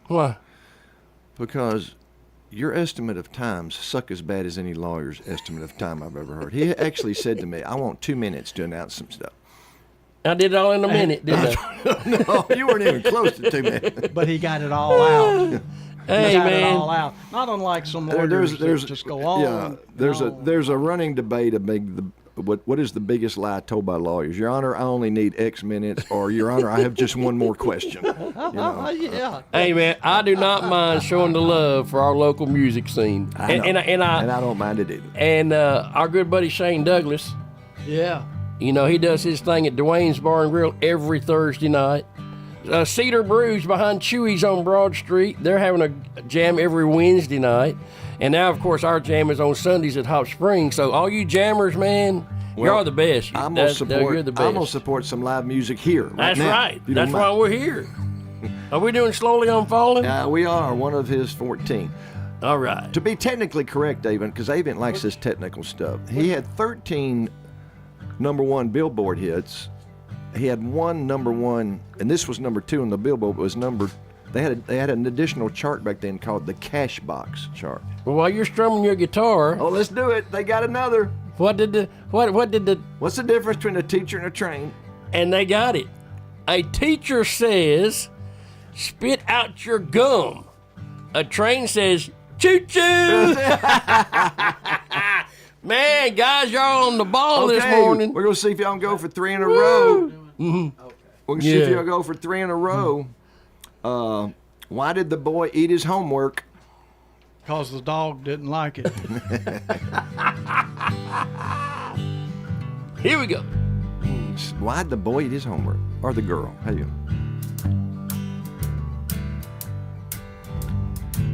Why? Because your estimate of times suck as bad as any lawyer's estimate of time I've ever heard. He actually said to me, I want 2 minutes to announce some stuff. I did it all in a minute, didn't I? No, you weren't even close to 2 minutes. But he got it all out. Hey, he got man. it all out. Not unlike some lawyers that just go on. Yeah, there's a running debate of what is the biggest lie told by lawyers? Your Honor, I only need X minutes, or Your Honor, I have just one more question. Yeah. Hey, man, I do not mind showing the love for our local music scene. And I don't mind it either. And our good buddy Shane Douglas. Yeah. You know, he does his thing at Dwayne's Bar and Grill every Thursday night. Cedar Brews behind Chewy's on Broad Street. They're having a jam every Wednesday night. And now, of course, our jam is on Sundays at Hot Springs. So all you jammers, man, you're the best. I'm going you're the best. to support some live music here. That's now, right. That's why we're here. Are we doing Slowly Unfalling? We are. One of his 14. All right. To be technically correct, Avon, because Avon likes this technical stuff, he had 13 number one Billboard hits. He had one number one, and this was number two on the Billboard. It was They had an additional chart back then called the Cash Box chart. Well, while you're strumming your guitar, let's do it. They got another. What's the difference between a teacher and a train? And they got it. A teacher says, "Spit out your gum." A train says, "Choo choo." Man, guys, y'all on the ball this morning. We're gonna see if y'all can go for 3 in a row. Mm-hmm. We're gonna see if y'all go for 3 in a row. Why did the boy eat his homework? Because the dog didn't like it. Here we go. Why'd the boy eat his homework? Or the girl? How you?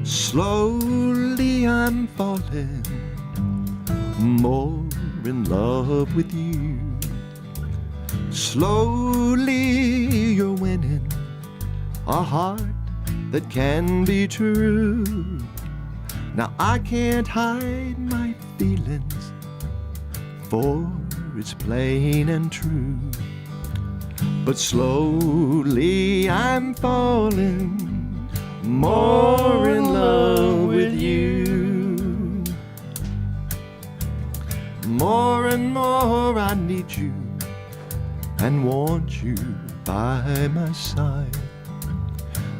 Slowly I'm falling more in love with you. Slowly you're winning a heart that can be true. Now I can't hide my feelings, for it's plain and true. But slowly I'm falling more in love with you. More and more I need you and want you by my side.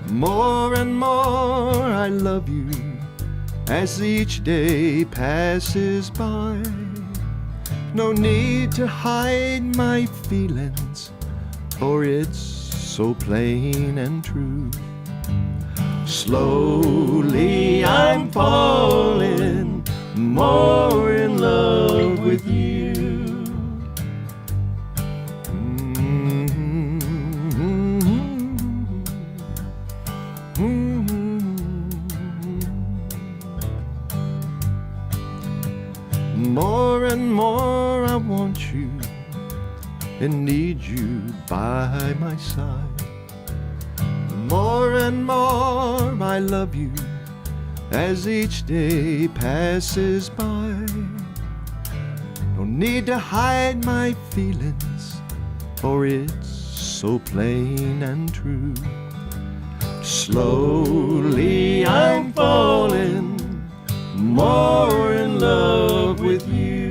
More and more I love you as each day passes by. No need to hide my feelings, for it's so plain and true. Slowly I'm falling more in love with you. More and more I want you and need you by my side. More and more I love you as each day passes by. No need to hide my feelings, for it's so plain and true. Slowly I'm falling more in love with you.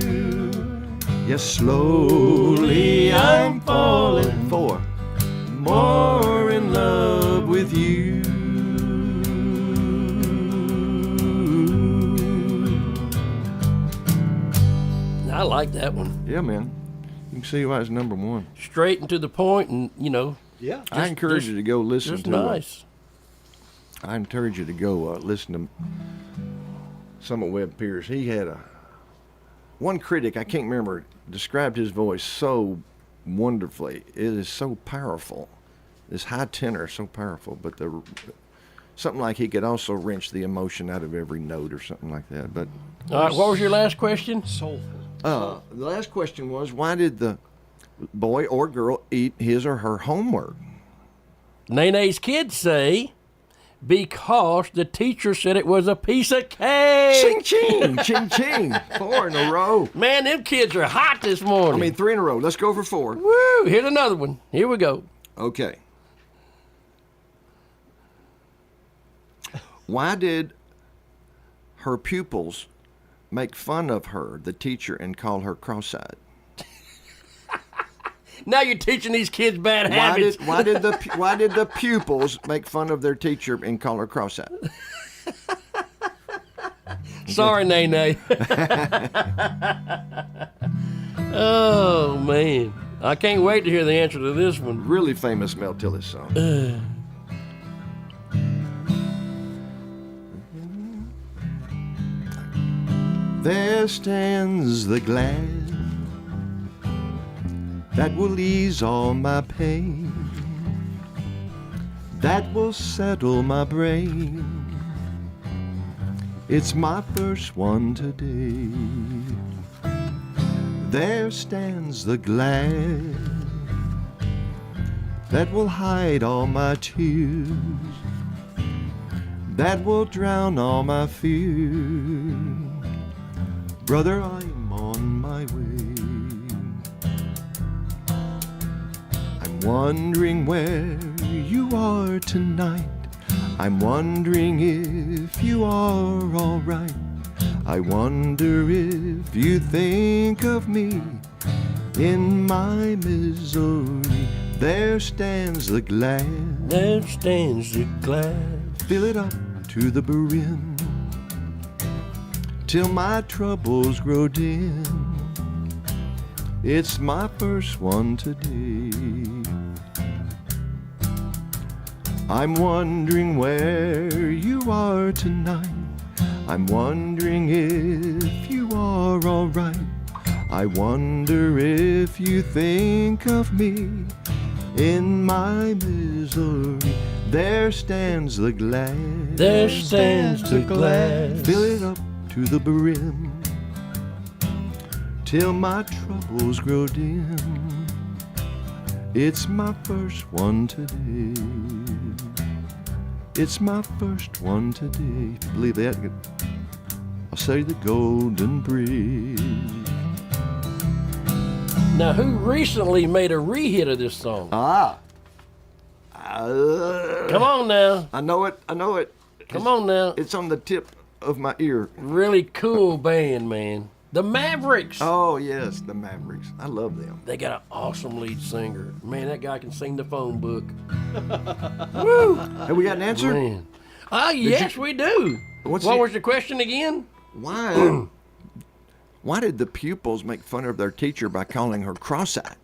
Yes, slowly I'm falling for more in love with you. I like that one. Yeah, man. You can see why it's number one. Straight and to the point, and Yeah. I encourage you to go listen just to nice. I encourage you to go listen to some of Webb Pierce. He had one critic, I can't remember, described his voice so wonderfully. It is so powerful. This high tenor is so powerful, but something like he could also wrench the emotion out of every note or something like that. But all right, what was your last question? Soulful. The last question was, why did the boy or girl eat his or her homework? Nene's kids say because the teacher said it was a piece of cake. Ching ching, ching ching. 4 in a row. Man, them kids are hot this morning. I mean, 3 in a row. Let's go for 4. Woo! Here's another one. Here we go. Okay. Why did her pupils make fun of her, the teacher, and call her cross-eyed? Now you're teaching these kids bad habits. Why did the pupils make fun of their teacher and call her cross-eyed? Sorry, Nene. Oh, man. I can't wait to hear the answer to this one. Really famous Mel Tillis song. There stands the glass that will ease all my pain, that will settle my brain. It's my first one today. There stands the glass that will hide all my tears, that will drown all my fears. Brother, I'm on my way. I'm wondering where you are tonight. I'm wondering if you are all right. I wonder if you think of me in my misery. There stands the glass. There stands the glass. Fill it up to the brim, till my troubles grow dim. It's my first one today. I'm wondering where you are tonight. I'm wondering if you are all right. I wonder if you think of me in my misery. There stands the glass. There stands the glass. Fill it up to the brim, till my troubles grow dim. It's my first one today. It's my first one today. If you believe that, I'll say the Golden Bridge. Now, who recently made a re-hit of this song? Come on now. I know it. Come on now. It's on the tip of my ear. Really cool band, man. The Mavericks. Oh, yes, the Mavericks. I love them. They got an awesome lead singer. Man, that guy can sing the phone book. Woo! Have we got an answer? Man. Yes, we do. What was the question again? Why did the pupils make fun of their teacher by calling her cross-eyed?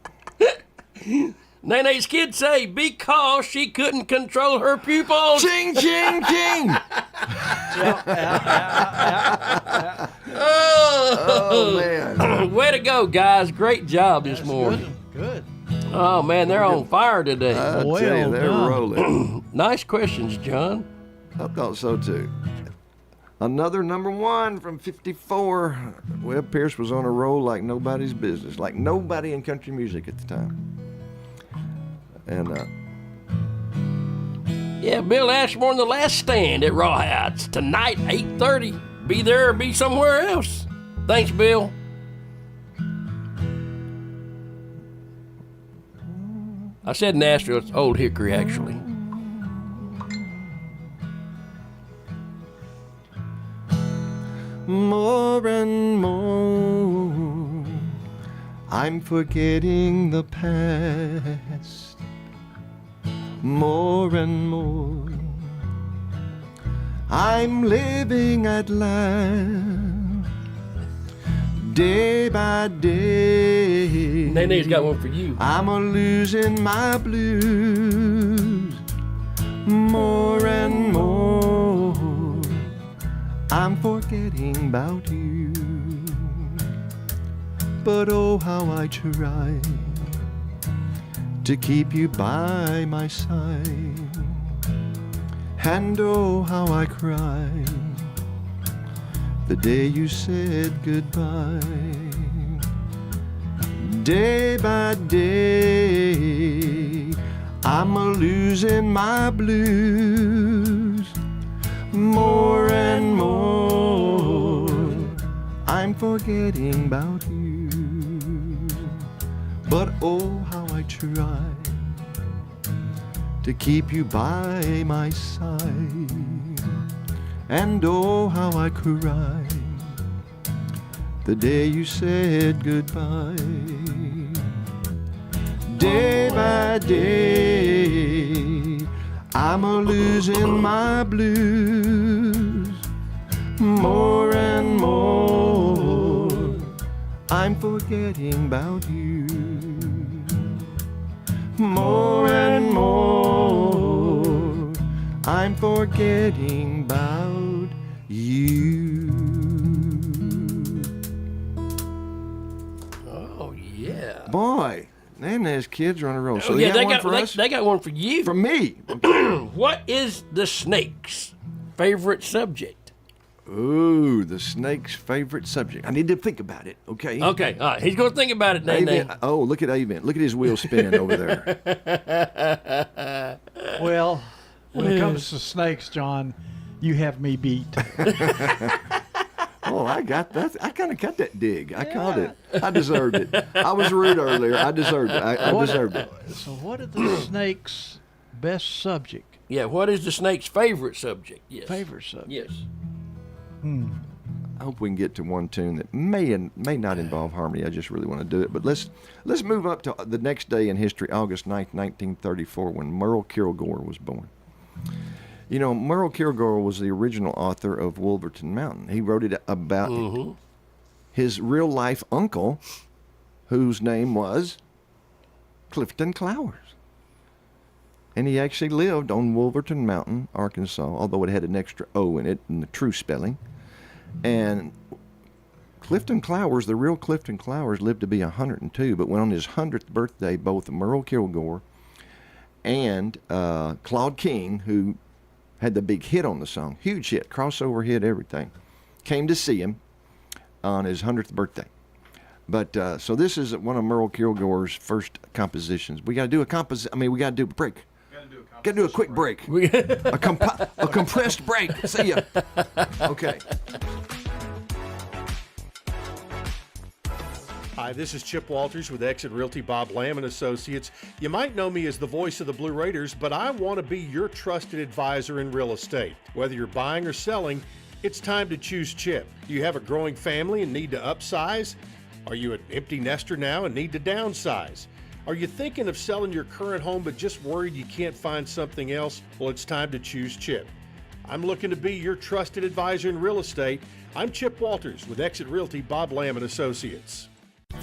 Nene's kids say because she couldn't control her pupils. Ching, ching, ching. Oh, man. Way to go, guys. Great job this morning. Good. Oh, man, they're on fire today. I tell you, they're rolling. Nice questions, John. I thought so, too. Another number one from 54. Webb Pierce was on a roll like nobody's business, like nobody in country music at the time. And yeah, Bill Ashmore in The Last Stand at Rawhide's tonight, 8:30. Be there or be somewhere else. Thanks, Bill. I said Nashville. It's Old Hickory, actually. more and more, I'm forgetting the past. More and more, I'm living at last. Day by day, Nene's got one for you. I'm a-losing my blues. More and more, I'm forgetting about you. But oh, how I try to keep you by my side. And oh, how I cry the day you said goodbye. Day by day, I'm a-losing my blues. More and more, I'm forgetting about you. But oh, how I try to keep you by my side. And oh, how I cry the day you said goodbye. Day by day, I'm a-losing my blues. More and more, I'm forgetting about you. More and more, I'm forgetting about you. Oh, yeah. Boy, and his kids are on a roll. So yeah, they got one for you. For me. What is the snake's favorite subject? Ooh, the snake's favorite subject. I need to think about it, okay? Okay, all right. He's going to think about it, Nene. Oh, look at Avent. Look at his wheel spinning over there. Well, when it comes to snakes, John, you have me beat. Oh, I got that. I kind of got that dig. I caught it. I deserved it. I was rude earlier. I deserved it. I deserved it. So what is the snake's best subject? Yeah, what is the snake's favorite subject? Yes. Favorite subject? Yes. I hope we can get to one tune that may not involve harmony. I just really want to do it. But let's move up to the next day in history, August 9th, 1934, when Merle Kilgore was born. You know, Merle Kilgore was the original author of Wolverton Mountain. He wrote it about his real-life uncle, whose name was Clifton Clowers. And he actually lived on Wolverton Mountain, Arkansas, although it had an extra O in it in the true spelling. And Clifton Clowers, the real Clifton Clowers, lived to be 102, but when on his 100th birthday, both Merle Kilgore and Claude King, who had the big hit on the song, huge hit, crossover hit, everything, came to see him on his 100th birthday. But so this is one of Merle Kilgore's first compositions. We got to do a we got to do a break. Got to do a quick break. a compressed break. See ya. Okay. Hi, this is Chip Walters with Exit Realty Bob Lamb & Associates. You might know me as the voice of the Blue Raiders, but I want to be your trusted advisor in real estate. Whether you're buying or selling, It's time to choose Chip. Do you have a growing family and need to upsize? Are you an empty nester now and need to downsize? Are you thinking of selling your current home but just worried you can't find something else? Well, it's time to choose Chip. I'm looking to be your trusted advisor in real estate. I'm Chip Walters with Exit Realty Bob Lamb and Associates.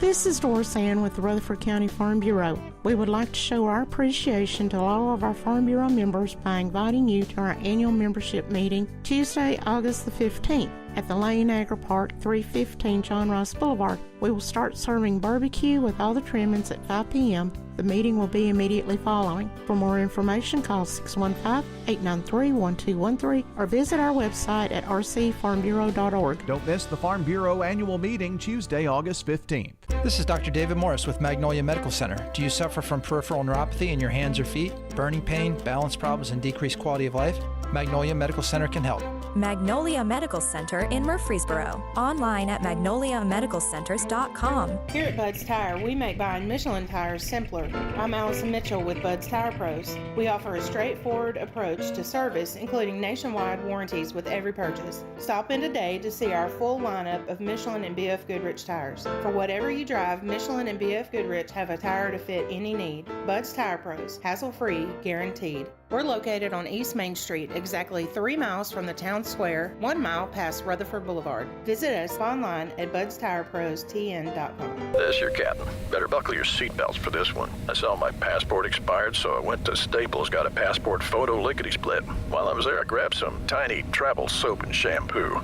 This is Doris Ann with the Rutherford County Farm Bureau. We would like to show our appreciation to all of our Farm Bureau members by inviting you to our annual membership meeting Tuesday, August the 15th at the Lane Agri Park, 315 John Ross Boulevard. We will start serving barbecue with all the trimmings at 5 p.m. The meeting will be immediately following. For more information, call 615-893-1213 or visit our website at rcfarmbureau.org. Don't miss the Farm Bureau annual meeting Tuesday, August 15th. This is Dr. David Morris with Magnolia Medical Center. Do you suffer from peripheral neuropathy in your hands or feet, burning pain, balance problems, and decreased quality of life? Magnolia Medical Center can help. Magnolia Medical Center in Murfreesboro. Online at magnoliamedicalcenters.com. Here at Bud's Tire, we make buying Michelin tires simpler. I'm Allison Mitchell with Bud's Tire Pros. We offer a straightforward approach to service, including nationwide warranties with every purchase. Stop in today to see our full lineup of Michelin and BF Goodrich tires. For whatever you drive, Michelin and BF Goodrich have a tire to fit any need. Bud's Tire Pros, hassle-free, guaranteed. We're located on East Main Street, exactly 3 miles from the town square, 1 mile past Rutherford Boulevard. Visit us online at budstirepros.tn.com. This is your captain. Better buckle your seatbelts for this one. I saw my passport expired, so I went to Staples, got a passport photo lickety-split. While I was there, I grabbed some tiny travel soap and shampoo.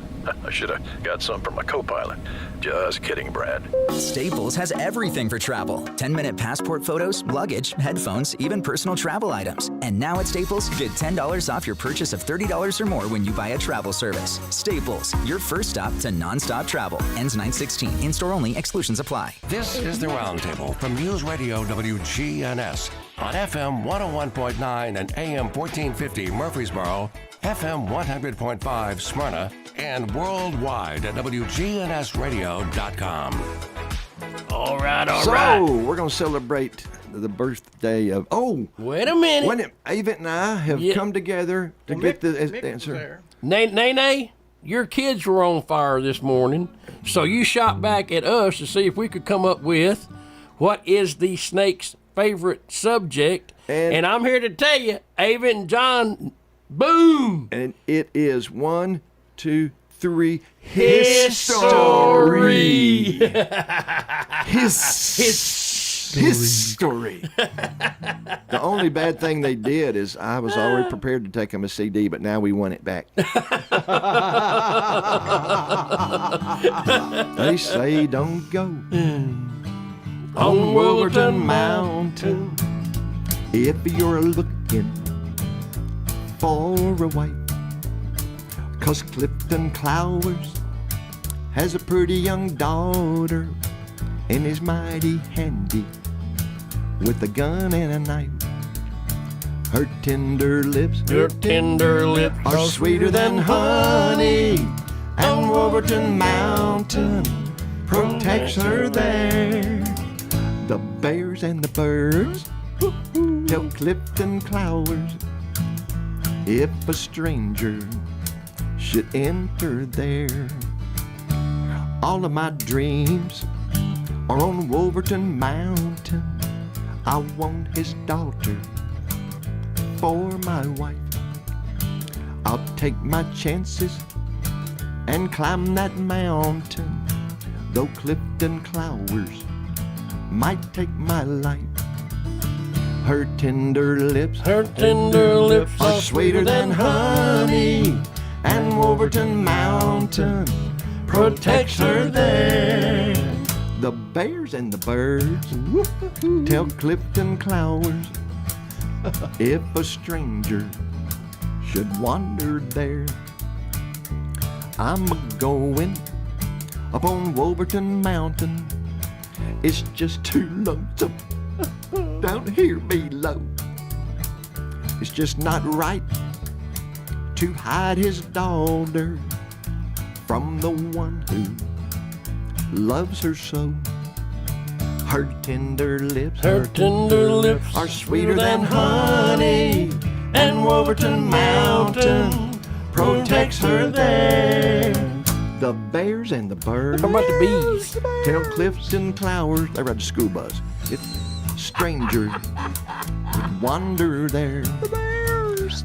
I should have got some for my co-pilot. Just kidding, Brad. Staples has everything for travel. 10-minute passport photos, luggage, headphones, even personal travel items. And now at Staples, get $10 off your purchase of $30 or more when you buy a travel service. Staples, your first stop to nonstop travel. Ends 9/16. In-store only. Exclusions apply. This is the Roundtable from News Radio WGNS on FM 101.9 and AM 1450 Murfreesboro, FM 100.5 Smyrna, and worldwide at WGNSradio.com. All right. So, we're going to celebrate the birthday of... Oh! Wait a minute. Yvette and I have come together to get the answer. Nay, your kids were on fire this morning, so you shot back at us to see if we could come up with what is the snake's favorite subject. And I'm here to tell you, Ava and John, boom! And it is 1, 2, 3, history. History. The only bad thing they did is I was already prepared to take them a CD, but now we want it back. They say don't go on Wolverton Mountain if you're looking for a wife, 'cause Clifton Clowers has a pretty young daughter and is mighty handy with a gun and a knife. Her tender lips are sweeter than honey, and Wolverton Mountain protects her there. The bears and the birds tell Clifton Clowers if a stranger should enter there. All of my dreams are on Wolverton Mountain. I want his daughter for my wife. I'll take my chances and climb that mountain, though Clifton Clowers might take my life. Her tender lips are sweeter than honey, and Wolverton Mountain protects her there. The bears and the birds tell Clifton Clowers if a stranger should wander there. I'm a-going up on Wolverton Mountain. It's just too lonesome down here below. It's just not right to hide his daughter from the one who loves her so. Her tender lips are sweeter than honey, and Wolverton Mountain protects her there. The bears and the birds. How about the bees? Tell Clifton Clowers. They ride the school bus. If strangers would wander there.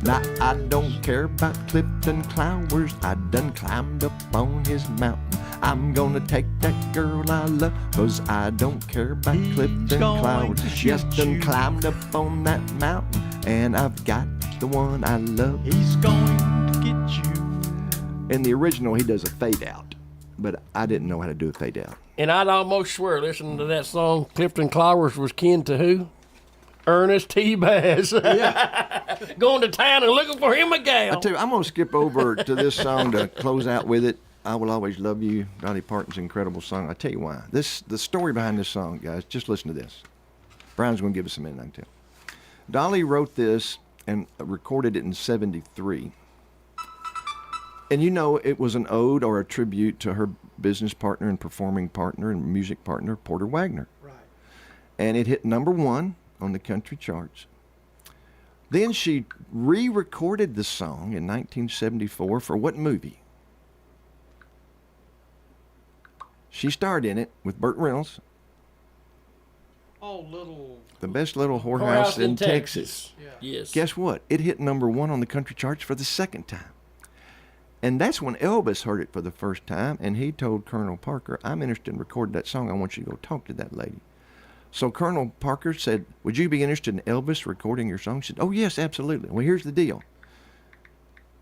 Now I don't care about Clifton Clowers. I done climbed up on his mountain. I'm gonna take that girl I love, 'cause I don't care about Clifton Clowers. Just done climbed up on that mountain, and I've got the one I love. He's going to get you. In the original, he does a fade out, but I didn't know how to do a fade out. And I'd almost swear, listening to that song, Clifton Clowers was kin to who? Ernest T. Bass. Yeah. Going to town and looking for him a gal. I tell you, I'm gonna skip over to this song to close out with it. I Will Always Love You, Dolly Parton's incredible song. I tell you why. The story behind this song, guys, just listen to this. Brian's going to give us a minute, I can tell. Dolly wrote this and recorded it in 1973. And you know, it was an ode or a tribute to her business partner and performing partner and music partner, Porter Wagoner. Right. And it hit #1 on the country charts. Then she re-recorded the song in 1974 for what movie? She starred in it with Burt Reynolds. Oh, little. The Best Little Whorehouse in Texas. Yeah. Yes. Guess what? It hit #1 on the country charts for the second time. And that's when Elvis heard it for the first time, and he told Colonel Parker, I'm interested in recording that song. I want you to go talk to that lady. So Colonel Parker said, would you be interested in Elvis recording your song? She said, oh, yes, absolutely. Well, here's the deal.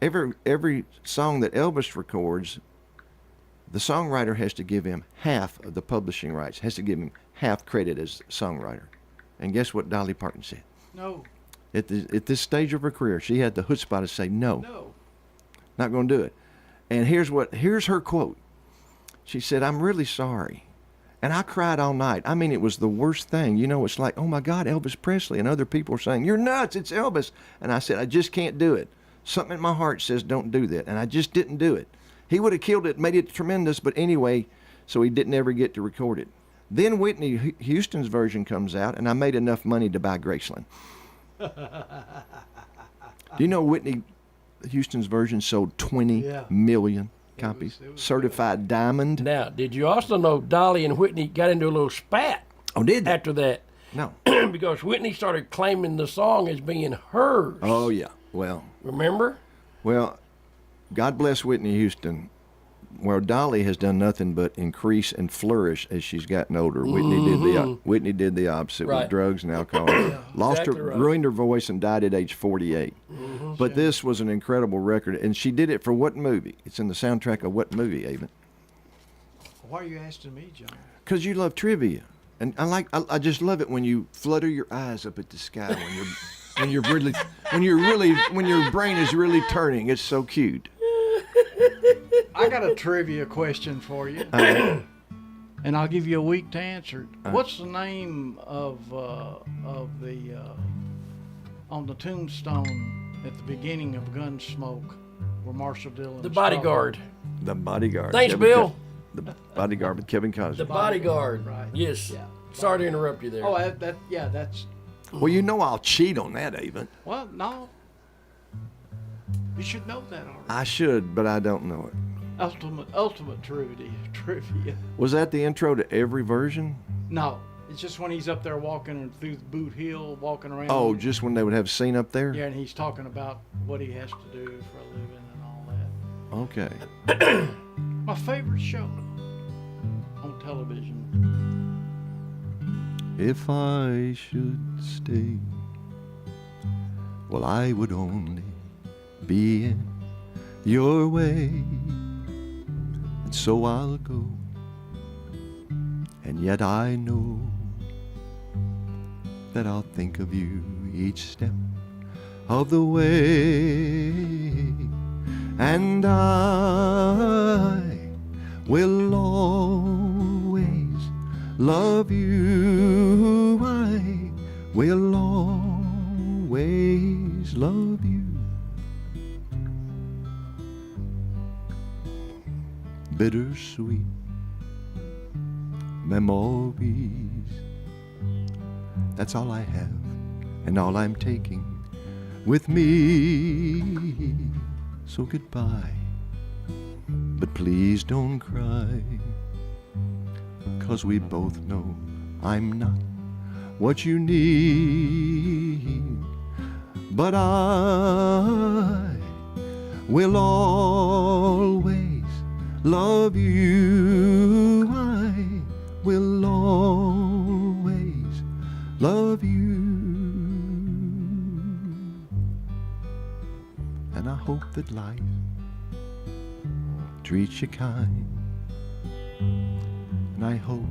Every song that Elvis records, the songwriter has to give him half of the publishing rights, has to give him half credit as songwriter. And guess what Dolly Parton said? No. At this stage of her career, she had the chutzpah to say no. No. Not going to do it. And here's her quote. She said, I'm really sorry. And I cried all night. I mean, it was the worst thing. You know, it's like, oh my God, Elvis Presley. And other people are saying, you're nuts, it's Elvis. And I said, I just can't do it. Something in my heart says don't do that. And I just didn't do it. He would have killed it, made it tremendous, but anyway, so he didn't ever get to record it. Then Whitney Houston's version comes out, and I made enough money to buy Graceland. Do you know Whitney Houston's version sold 20 million copies? It was certified diamond. Now, did you also know Dolly and Whitney got into a little spat? Oh, did they? After that. No. Because Whitney started claiming the song as being hers. Oh, yeah. Well. Remember? Well, God bless Whitney Houston. Well, Dolly has done nothing but increase and flourish as she's gotten older. Whitney did the opposite with drugs and alcohol. Lost exactly her, ruined her voice, and died at age 48. But this was an incredible record, and she did it for what movie? It's in the soundtrack of what movie, Avon? Why are you asking me, John? Because you love trivia, and I just love it when you flutter your eyes up at the sky when your brain is really turning. It's so cute. I got a trivia question for you, and I'll give you a week to answer it. What's the name of the on the tombstone at the beginning of Gunsmoke, where Marshall Dillon? The Bodyguard. The Bodyguard. Thanks, Bill. The Bodyguard with Kevin Costner. The Bodyguard. Right. Yes. Yeah. Sorry to interrupt you there. Oh, that's. Well, you know I'll cheat on that, Avon. Well, no. You should know that already. I should, but I don't know it. Ultimate trivia. Was that the intro to every version? No, it's just when he's up there walking through the Boot Hill, walking around. Oh, just when they would have a scene up there? Yeah, and he's talking about what he has to do for a living and all that. Okay. My favorite show on television. If I should stay, well, I would only be in your way, and so I'll go, and yet I know that I'll think of you each step of the way, and I will always love you. I will always love you. Bittersweet memories. That's all I have, and all I'm taking with me. So goodbye, but please don't cry, 'cause we both know I'm not what you need, but I will always love you. I will always love you. And I hope that life treats you kind, and I hope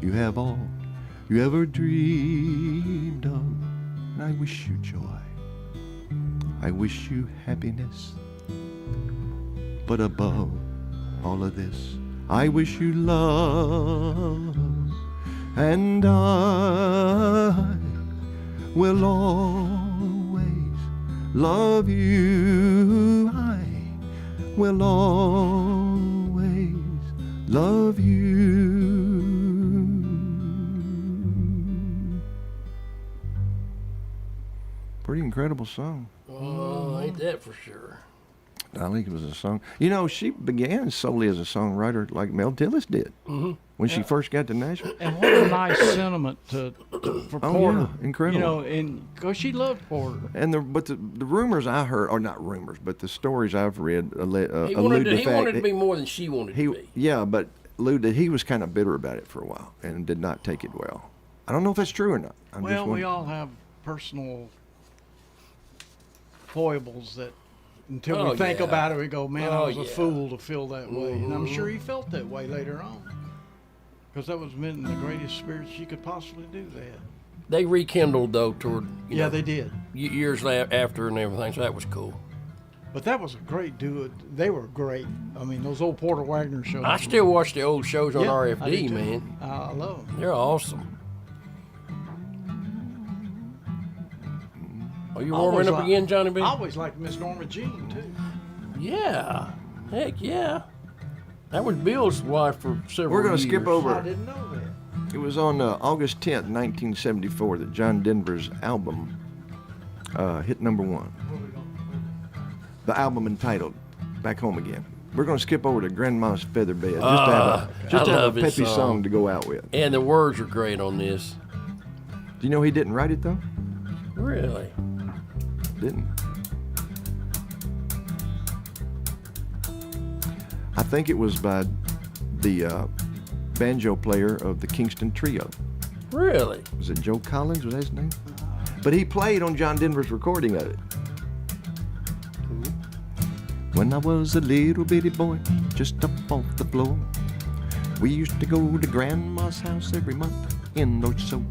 you have all you ever dreamed of, and I wish you joy, I wish you happiness, but above all of this, I wish you love, and I will always love you. I will always love you. Pretty incredible song. Oh, ain't that for sure. I think it was a song. You know, she began solely as a songwriter like Mel Tillis did when she first got to Nashville. And what a nice sentiment for Porter. Yeah, incredible. You know, and because she loved Porter. And the rumors I heard, or not rumors, but the stories I've read allude to the He fact wanted to be more than she wanted to be. Yeah, but allude that he was kind of bitter about it for a while and did not take it well. I don't know if that's true or not. Well, we all have personal foibles that until we think about it, we go, man, I was a fool to feel that way. And I'm sure he felt that way later on. Because that was meant in the greatest spirit she could possibly do that. They rekindled, though, toward, you know, they did. Years after and everything, so that was cool. But that was a great duo. They were great. I mean, those old Porter Wagner shows. I still watch the old shows on I RFD, do too. man. I love them. They're awesome. Are you warming up again, Johnny B? I always liked Miss Norma Jean, too. Yeah. Heck yeah. That was Bill's wife for several years. We're going to skip over. I didn't know that. It was on August 10th, 1974, that John Denver's album hit #1. The album entitled Back Home Again. We're going to skip over to Grandma's Feather Bed just to have a peppy song to go out with. And the words are great on this. Do you know he didn't write it, though? Really? Didn't. I think it was by the banjo player of the Kingston Trio. Really? Was it Joe Collins? Was that his name? But he played on John Denver's recording of it. When I was a little bitty boy, just up off the floor, we used to go to Grandma's house every month in North Shore.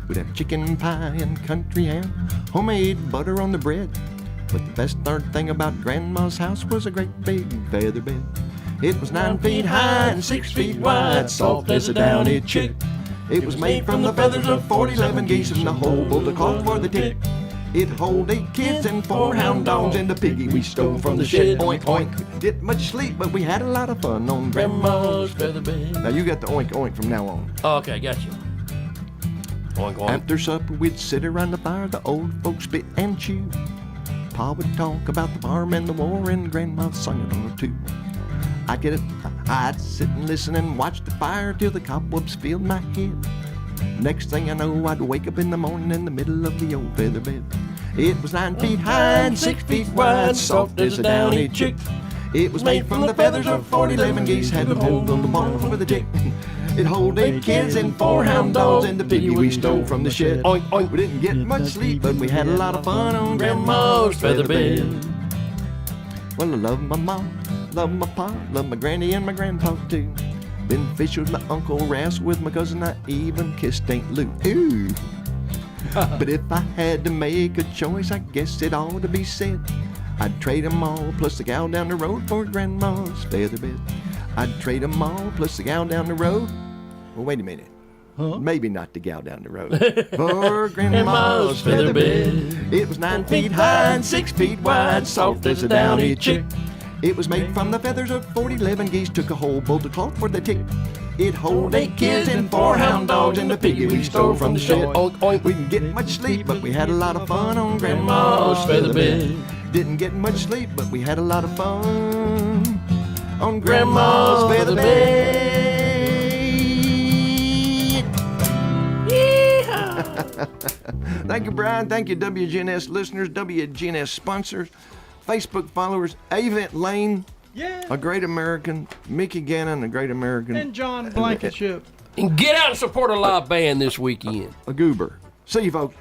We'd have chicken pie and country ham, homemade butter on the bread. But the best darn thing about Grandma's house was a great big feather bed. It was 9 feet high and 6 feet wide, soft as a downy chick. It was made from the feathers of 40 geese and the whole bowl of cloth for the tick. It hold 8 kids and 4 hound dogs and the piggy we stole from the shed. Oink, oink. Didn't much sleep, but we had a lot of fun on Grandma's feather bed. Now you got the oink, oink from now on. Oh, okay, got you. Oink, oink. After supper, we'd sit around the fire, the old folks spit and chew. Pa would talk about the farm and the war, and Grandma sung it on her too. I'd sit and listen and watch the fire till the cobwebs filled my head. Next thing I know, I'd wake up in the morning in the middle of the old feather bed. It was 9 feet high and 6 feet wide, soft as a downy chick. It was made from the feathers of 40 geese, had a hole on the ball for the tick. It hold 8 kids and 4 hound dogs and the piggy we stole from the shed. Oink, oink. We didn't get much sleep, but we had a lot of fun on Grandma's feather bed. Well, I love my mom, love my pa, love my granny and my grandpa too. Been fish with my Uncle Ras, with my cousin I even kissed Aunt Lou. Ooh. But if I had to make a choice, I guess it ought to be said I'd trade 'em all plus the gal down the road for Grandma's feather bed. I'd trade 'em all plus the gal down the road. Well, wait a minute. Huh? Maybe not the gal down the road. For Grandma's feather bed. It was 9 feet high and 6 feet wide, soft as a downy chick. It was made from the feathers of 40 geese, took a whole bolt of cloth for the tick. It hold 8 kids and 4 hound dogs and the piggy we stole from the shed. Oink, oink. We didn't get much sleep, but we had a lot of fun on Grandma's feather bed. Didn't get much sleep, but we had a lot of fun on Grandma's feather bed. Yeehaw! Thank you, Brian. Thank you, WGNS listeners, WGNS sponsors, Facebook followers, Avent Lane, a great American, Mickey Gannon, a great American, and John Blankenship. And get out and support a live band this weekend. A goober. See you, folks.